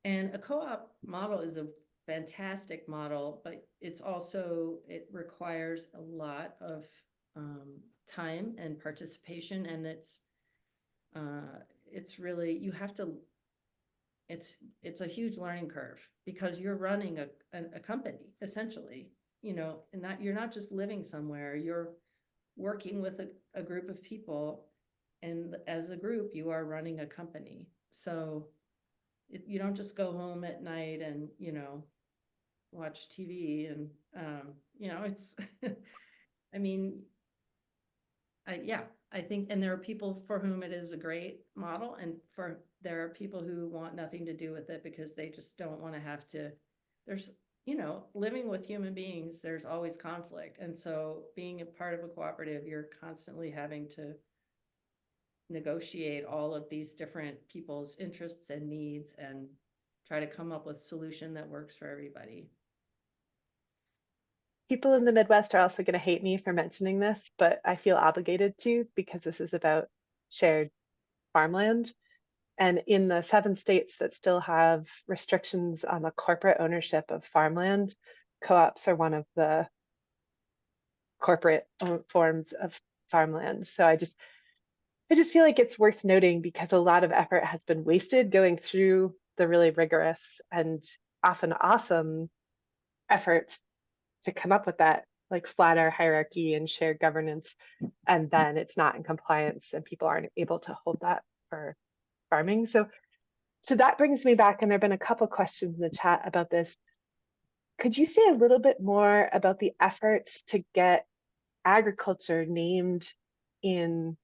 And a co-op model is a fantastic model, but it requires a lot of time and participation, and it's really, you have to, it's a huge learning curve because you're running a company essentially, and that you're not just living somewhere, you're working with a group of people, and as a group you are running a company. So you don't just go home at night and watch TV and it's I mean, I think, and there are people for whom it is a great model, and there are people who want nothing to do with it because they just don't want to have to, there's, living with human beings, there's always conflict. And so being a part of a cooperative, you're constantly having to negotiate all of these different people's interests and needs and try to come up with a solution that works for everybody. People in the Midwest are also going to hate me for mentioning this, but I feel obligated to because this is about shared farmland. And in the 7 states that still have restrictions on the corporate ownership of farmland, co-ops are one of the corporate forms of farmland. So I just feel like it's worth noting because a lot of effort has been wasted going through the really rigorous and often awesome efforts to come up with that like flatter hierarchy and shared governance, and then it's not in compliance and people aren't able to hold that for farming. So that brings me back, and there have been a couple questions in the chat about this. Could you say a little bit more about the efforts to get agriculture named in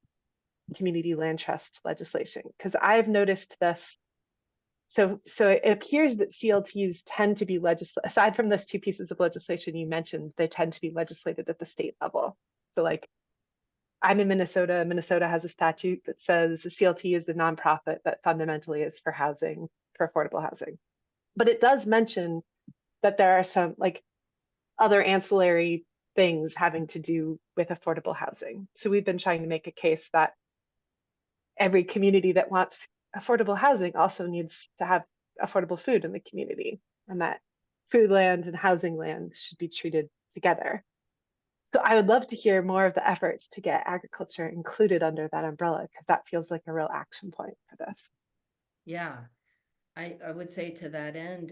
community land trust legislation? Because I've noticed this. So it appears that CLTs tend to be legislated, aside from those 2 pieces of legislation you mentioned, they tend to be legislated at the state level. So like, I'm in Minnesota. Minnesota has a statute that says the CLT is a nonprofit that fundamentally is for housing, for affordable housing. But it does mention that there are some like other ancillary things having to do with affordable housing. So we've been trying to make a case that every community that wants affordable housing also needs to have affordable food in the community, and that food land and housing land should be treated together. So I would love to hear more of the efforts to get agriculture included under that umbrella, because that feels like a real action point for this. Yeah, I would say to that end,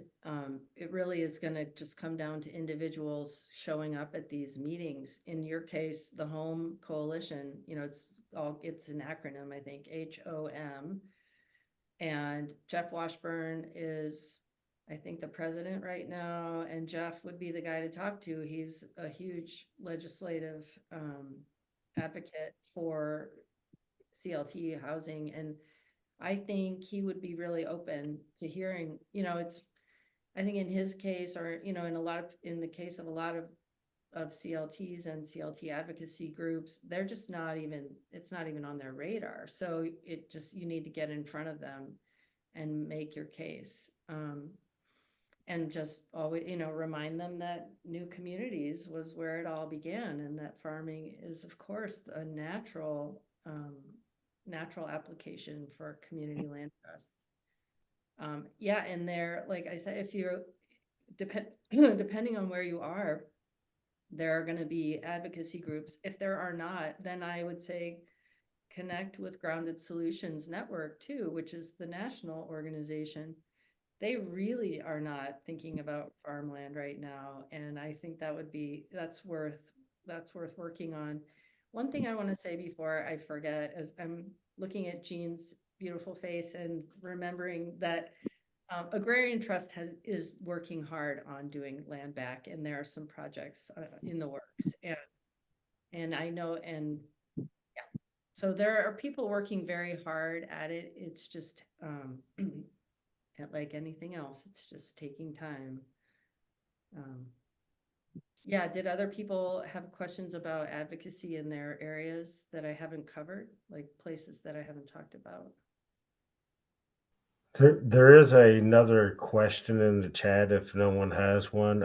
it really is going to just come down to individuals showing up at these meetings. In your case, the Home Coalition, you know, it's an acronym, I think, HOM. And Jeff Washburn is, I think, the president right now, and Jeff would be the guy to talk to. He's a huge legislative advocate for CLT housing, and I think he would be really open to hearing, you know, I think in his case, or, you know, in the case of a lot of CLTs and CLT advocacy groups, they're just it's not even on their radar. So you need to get in front of them and make your case. And just always, you know, remind them that new communities was where it all began, and that farming is, of course, a natural application for community land trusts. Yeah, and there, like I said, if you're depending on where you are, there are going to be advocacy groups. If there are not, then I would say connect with Grounded Solutions Network too, which is the national organization. They really are not thinking about farmland right now, and I think that's worth working on. One thing I want to say before I forget, as I'm looking at Jean's beautiful face and remembering that Agrarian Trust is working hard on doing land back, and there are some projects in the works, and I know, and yeah, so there are people working very hard at it. It's just like anything else, it's just taking time. Yeah, did other people have questions about advocacy in their areas that I haven't covered, like places that I haven't talked about? There is another question in the chat if no one has one.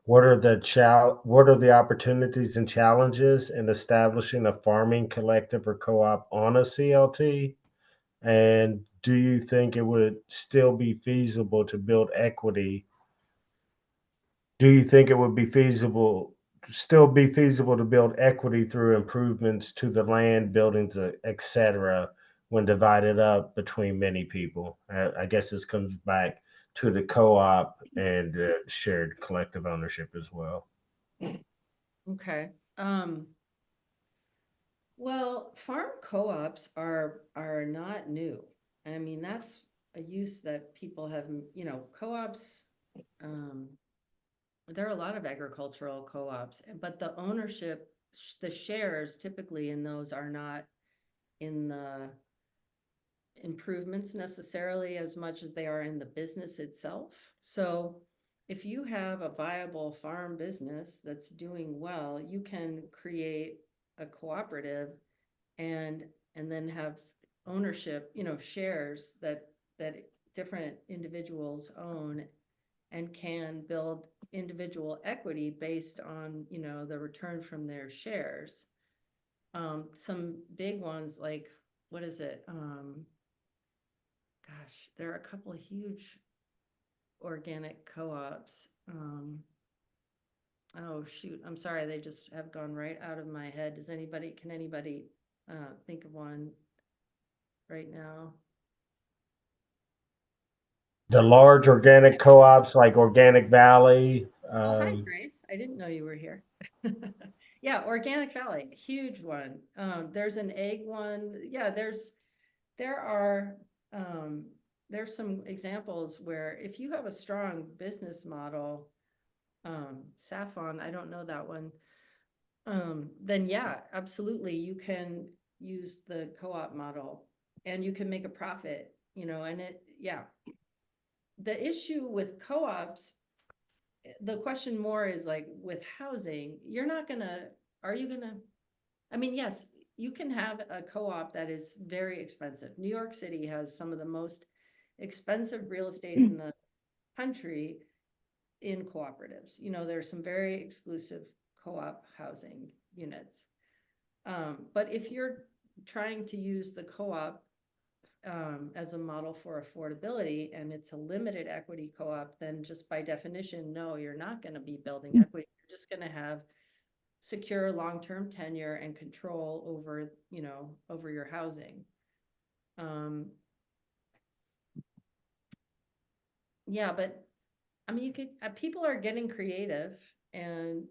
What are the opportunities and challenges in establishing a farming collective or co-op on a CLT? And do you think it would still be feasible to build equity? Do you think it would be still be feasible to build equity through improvements to the land, buildings, etc., when divided up between many people? I guess this comes back to the co-op and shared collective ownership as well. Okay. Well, farm co-ops are not new. I mean, that's a use that people have, you know, co-ops, there are a lot of agricultural co-ops, but the ownership, the shares typically in those are not in the improvements necessarily as much as they are in the business itself. So if you have a viable farm business that's doing well, you can create a cooperative and then have ownership, you know, shares that different individuals own, and can build individual equity based on, you know, the return from their shares. Some big ones, like, what is it? Gosh, there are a couple of huge organic co-ops. Oh shoot, I'm sorry, they just have gone right out of my head. Can anybody think of one right now? The large organic co-ops like Organic Valley. Oh, hi, Grace. I didn't know you were here. Yeah, Organic Valley, huge one. There's an egg one. Yeah, there's some examples where if you have a strong business model, Saffron, I don't know that one, then yeah, absolutely, you can use the co-op model and you can make a profit, you know, and yeah. The issue with co-ops, the question more is like with housing, I mean, yes, you can have a co-op that is very expensive. New York City has some of the most expensive real estate in the country in cooperatives. You know, there's some very exclusive co-op housing units. But if you're trying to use the co-op as a model for affordability, and it's a limited equity co-op, then just by definition, no, you're not going to be building equity. You're just going to have secure long-term tenure and control over, over your housing. Yeah, but I mean, you could, people are getting creative, and,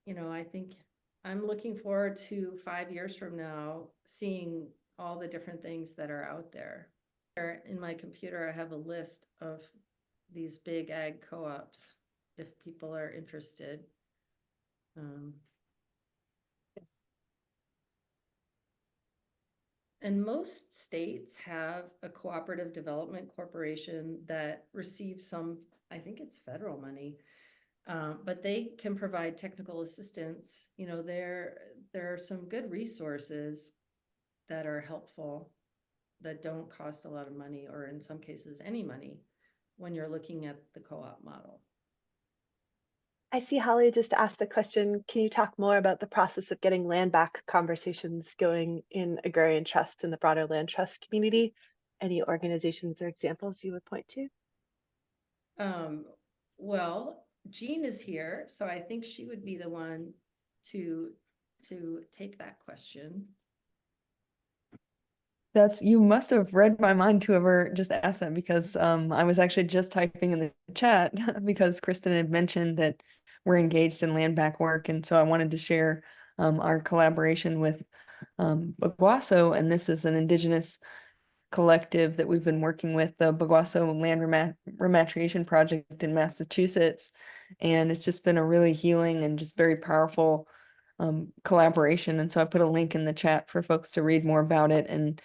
I think I'm looking forward to 5 years from now, seeing all the different things that are out there. In my computer, I have a list of these big ag co-ops, if people are interested. And most states have a cooperative development corporation that receives some, I think it's federal money, but they can provide technical assistance. There are some good resources that are helpful, that don't cost a lot of money, or in some cases any money, when you're looking at the co-op model. I see Holly just asked the question, can you talk more about the process of getting land back conversations going in Agrarian Trust and the broader land trust community? Any organizations or examples you would point to? Well, Jean is here, so I think she would be the one to take that question. You must have read my mind, whoever just asked that, because I was actually just typing in the chat because Kristin had mentioned that we're engaged in land back work, and so I wanted to share our collaboration with Baguasso, and this is an indigenous collective that we've been working with, the Baguasso Land Rematriation Project in Massachusetts, and it's just been a really healing and just very powerful collaboration. And so I put a link in the chat for folks to read more about it, and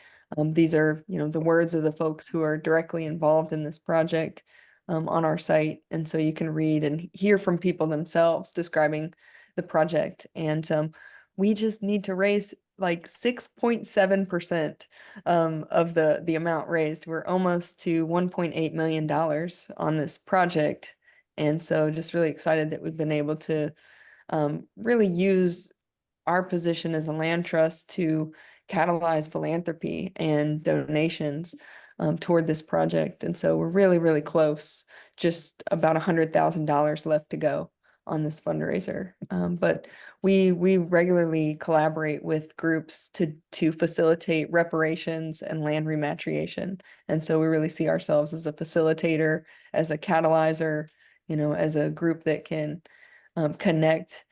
these are, the words of the folks who are directly involved in this project on our site. And so you can read and hear from people themselves describing the project. And we just need to raise like 6.7% of the amount raised. We're almost to $1.8 million on this project. And so just really excited that we've been able to really use our position as a land trust to catalyze philanthropy and donations toward this project. And so we're really, really close, just about $100,000 left to go on this fundraiser. But we regularly collaborate with groups to facilitate reparations and land rematriation. And so we really see ourselves as a facilitator, as a catalyzer, as a group that can connect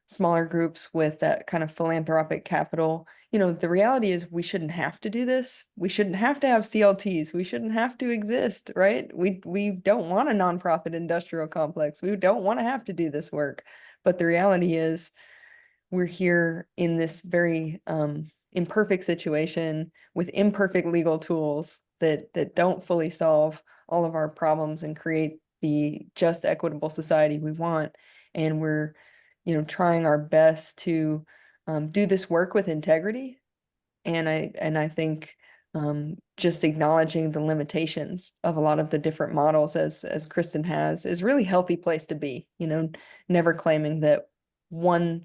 smaller groups with that kind of philanthropic capital. The reality is we shouldn't have to do this. We shouldn't have to have CLTs. We shouldn't have to exist, right? We don't want a nonprofit industrial complex. We don't want to have to do this work. But the reality is we're here in this very imperfect situation with imperfect legal tools that don't fully solve all of our problems and create the just, equitable society we want. And we're trying our best to do this work with integrity. And I think just acknowledging the limitations of a lot of the different models, as Kristin has, is really healthy place to be. Never claiming that one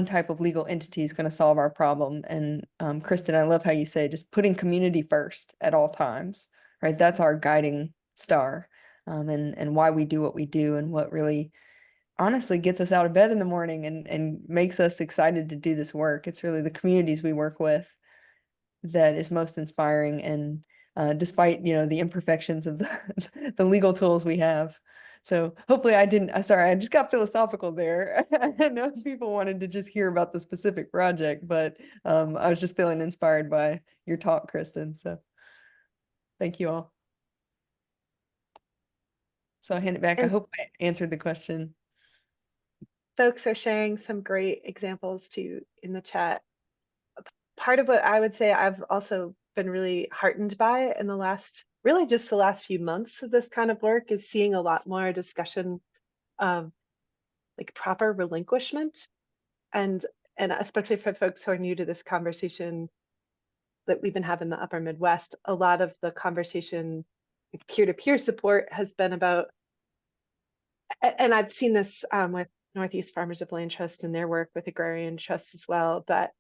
type of legal entity is going to solve our problem. And Kristin, I love how you say just putting community first at all times, right? That's our guiding star, and why we do what we do, and what really honestly gets us out of bed in the morning and makes us excited to do this work. It's really the communities we work with that is most inspiring. And despite, the imperfections of the legal tools we have. So hopefully sorry, I just got philosophical there. I know people wanted to just hear about the specific project, but I was just feeling inspired by your talk, Kristin. So thank you all. So I hand it back. I hope I answered the question. Folks are sharing some great examples too in the chat. Part of what I would say I've also been really heartened by in the last few months of this kind of work is seeing a lot more discussion of like proper relinquishment, and especially for folks who are new to this conversation that we've been having in the Upper Midwest. A lot of the conversation, like peer-to-peer support, has been about, and I've seen this with Northeast Farmers of Land Trust and their work with Agrarian Trust as well, that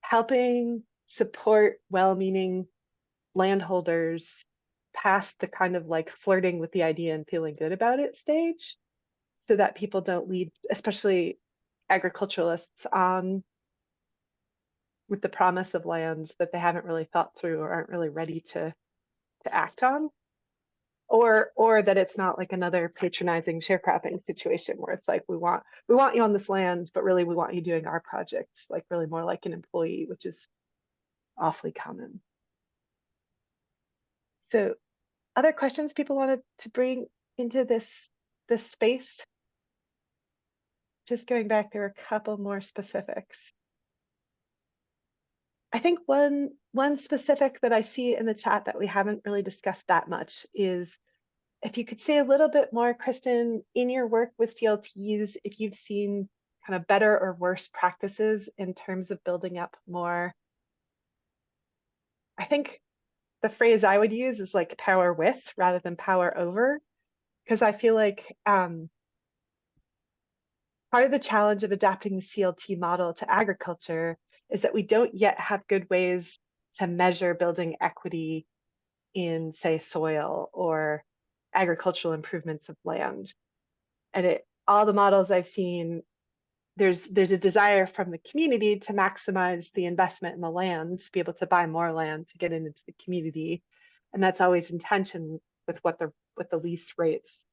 helping support well-meaning landholders past the kind of like flirting with the idea and feeling good about it stage, so that people don't lead, especially agriculturalists, on with the promise of land that they haven't really thought through or aren't really ready to act on, or that it's not like another patronizing sharecropping situation where it's like we want you on this land, but really we want you doing our projects, like really more like an employee, which is awfully common. So other questions people wanted to bring into this space? Just going back, there were a couple more specifics. I think one specific that I see in the chat that we haven't really discussed that much is if you could say a little bit more, Kristin, in your work with CLTs, if you've seen kind of better or worse practices in terms of building up more. I think the phrase I would use is like power with rather than power over, because I feel like part of the challenge of adapting the CLT model to agriculture is that we don't yet have good ways to measure building equity in, say, soil or agricultural improvements of land. And all the models I've seen, there's a desire from the community to maximize the investment in the land, to be able to buy more land to get into the community. And that's always in tension with what the lease rates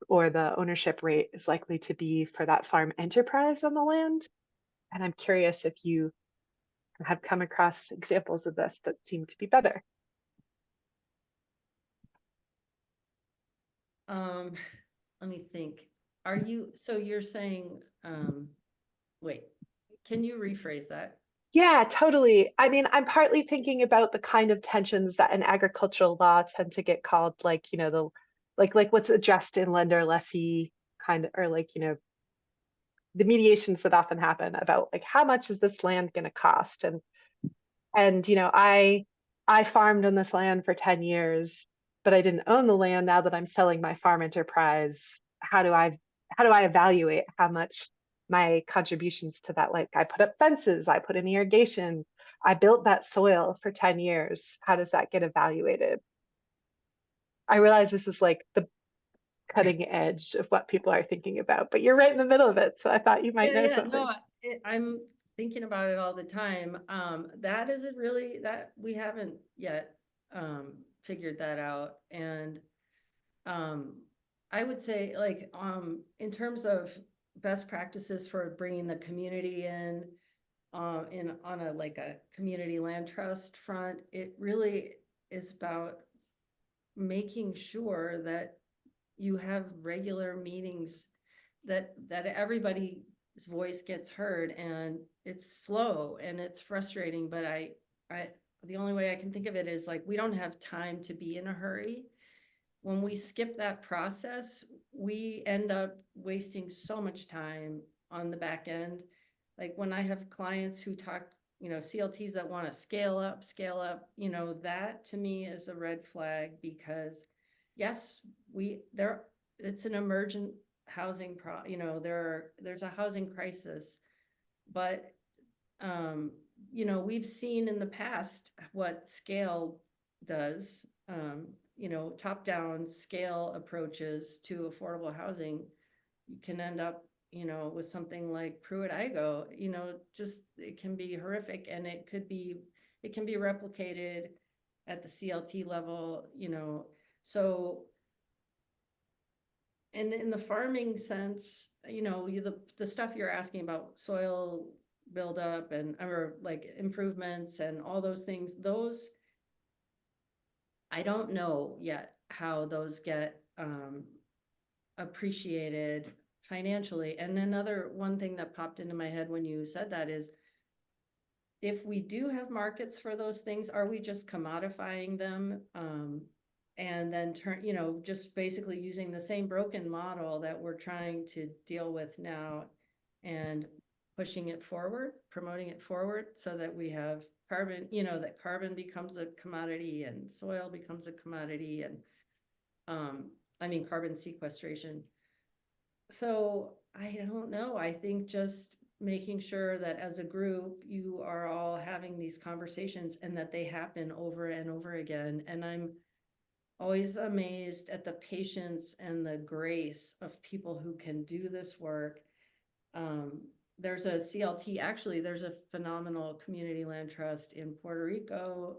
or the ownership rate is likely to be for that farm enterprise on the land. And I'm curious if you have come across examples of this that seem to be better. Let me think. So you're saying, wait, can you rephrase that? Yeah, totally. I mean, I'm partly thinking about the kind of tensions that in agricultural law tend to get called like, like what's addressed in lender lessee kind of, or like, the mediations that often happen about like, how much is this land going to cost? And I farmed on this land for 10 years, but I didn't own the land. Now that I'm selling my farm enterprise, how do I evaluate how much my contributions to that, like I put up fences, I put in irrigation, I built that soil for 10 years. How does that get evaluated? I realize this is like the cutting edge of what people are thinking about, but you're right in the middle of it. So I thought you might know something. No, I'm thinking about it all the time. That isn't really that we haven't yet figured that out. And I would say like in terms of best practices for bringing the community in on a community land trust front, it really is about making sure that you have regular meetings that everybody's voice gets heard. And it's slow and it's frustrating, but I the only way I can think of it is like we don't have time to be in a hurry. When we skip that process, we end up wasting so much time on the back end. Like when I have clients who talk, CLTs that want to scale up, that to me is a red flag, because yes, it's an emergent housing there's a housing crisis, but we've seen in the past what scale does. Top-down scale approaches to affordable housing, you can end up, with something like Pruitt-Igoe, just it can be horrific, and it can be replicated at the CLT level, so. And in the farming sense, the stuff you're asking about soil buildup or like improvements and all those things, I don't know yet how those get appreciated financially. And one thing that popped into my head when you said that is, if we do have markets for those things, are we just commodifying them? And then just basically using the same broken model that we're trying to deal with now and pushing it forward, promoting it forward, so that we have carbon, that carbon becomes a commodity and soil becomes a commodity, and carbon sequestration. So I don't know. I think just making sure that as a group, you are all having these conversations and that they happen over and over again. And I'm always amazed at the patience and the grace of people who can do this work. There's a CLT, actually, there's a phenomenal community land trust in Puerto Rico.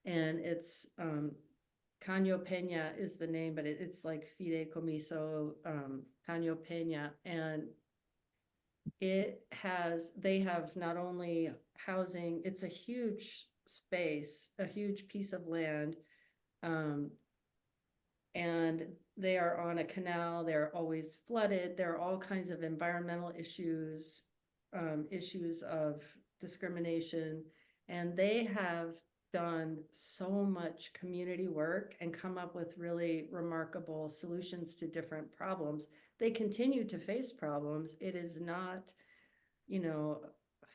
And it's Caño Peña is the name, but it's like Fideicomiso Caño Peña. And they have not only housing, it's a huge space, a huge piece of land. And they are on a canal, they're always flooded, there are all kinds of environmental issues, issues of discrimination, and they have done so much community work and come up with really remarkable solutions to different problems. They continue to face problems. It is not,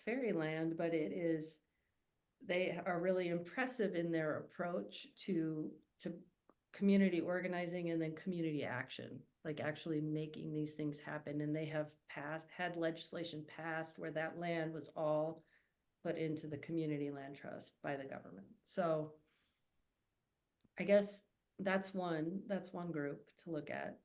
fairyland, but they are really impressive in their approach to community organizing and then community action, like actually making these things happen. And they have had legislation passed where that land was all put into the community land trust by the government. So I guess that's one group to look at.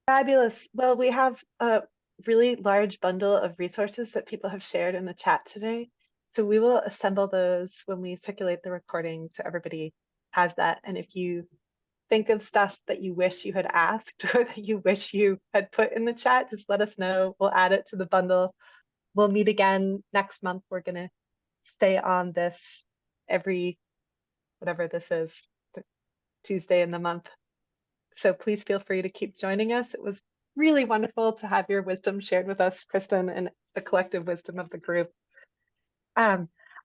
Fabulous. Well, we have a really large bundle of resources that people have shared in the chat today. So we will assemble those when we circulate the recording so everybody has that. And if you think of stuff that you wish you had asked or that you wish you had put in the chat, just let us know. We'll add it to the bundle. We'll meet again next month. We're going to stay on this every, whatever this is, Tuesday in the month. So please feel free to keep joining us. It was really wonderful to have your wisdom shared with us, Kristin, and the collective wisdom of the group.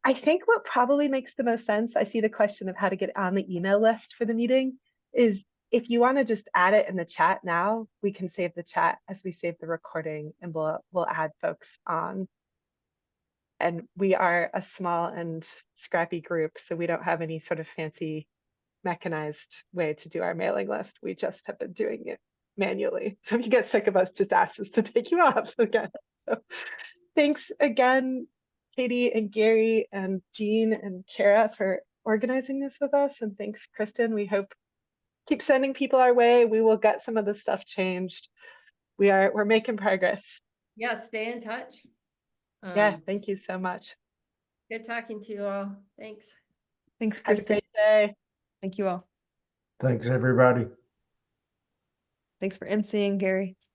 I think what probably makes the most sense, I see the question of how to get on the email list for the meeting, is if you want to just add it in the chat now, we can save the chat as we save the recording, and we'll add folks on. And we are a small and scrappy group, so we don't have any sort of fancy mechanized way to do our mailing list. We just have been doing it manually. So if you get sick of us, just ask us to take you off again. So, thanks again, Katie and Gary and Jean and Kara for organizing this with us. And thanks, Kristin. We hope keep sending people our way. We will get some of this stuff changed. We're making progress. Yeah, stay in touch. Yeah, thank you so much. Good talking to you all. Thanks. Thanks, Have a Kristin. great day. Thank you all. Thanks, everybody. Thanks for emceeing, Gary.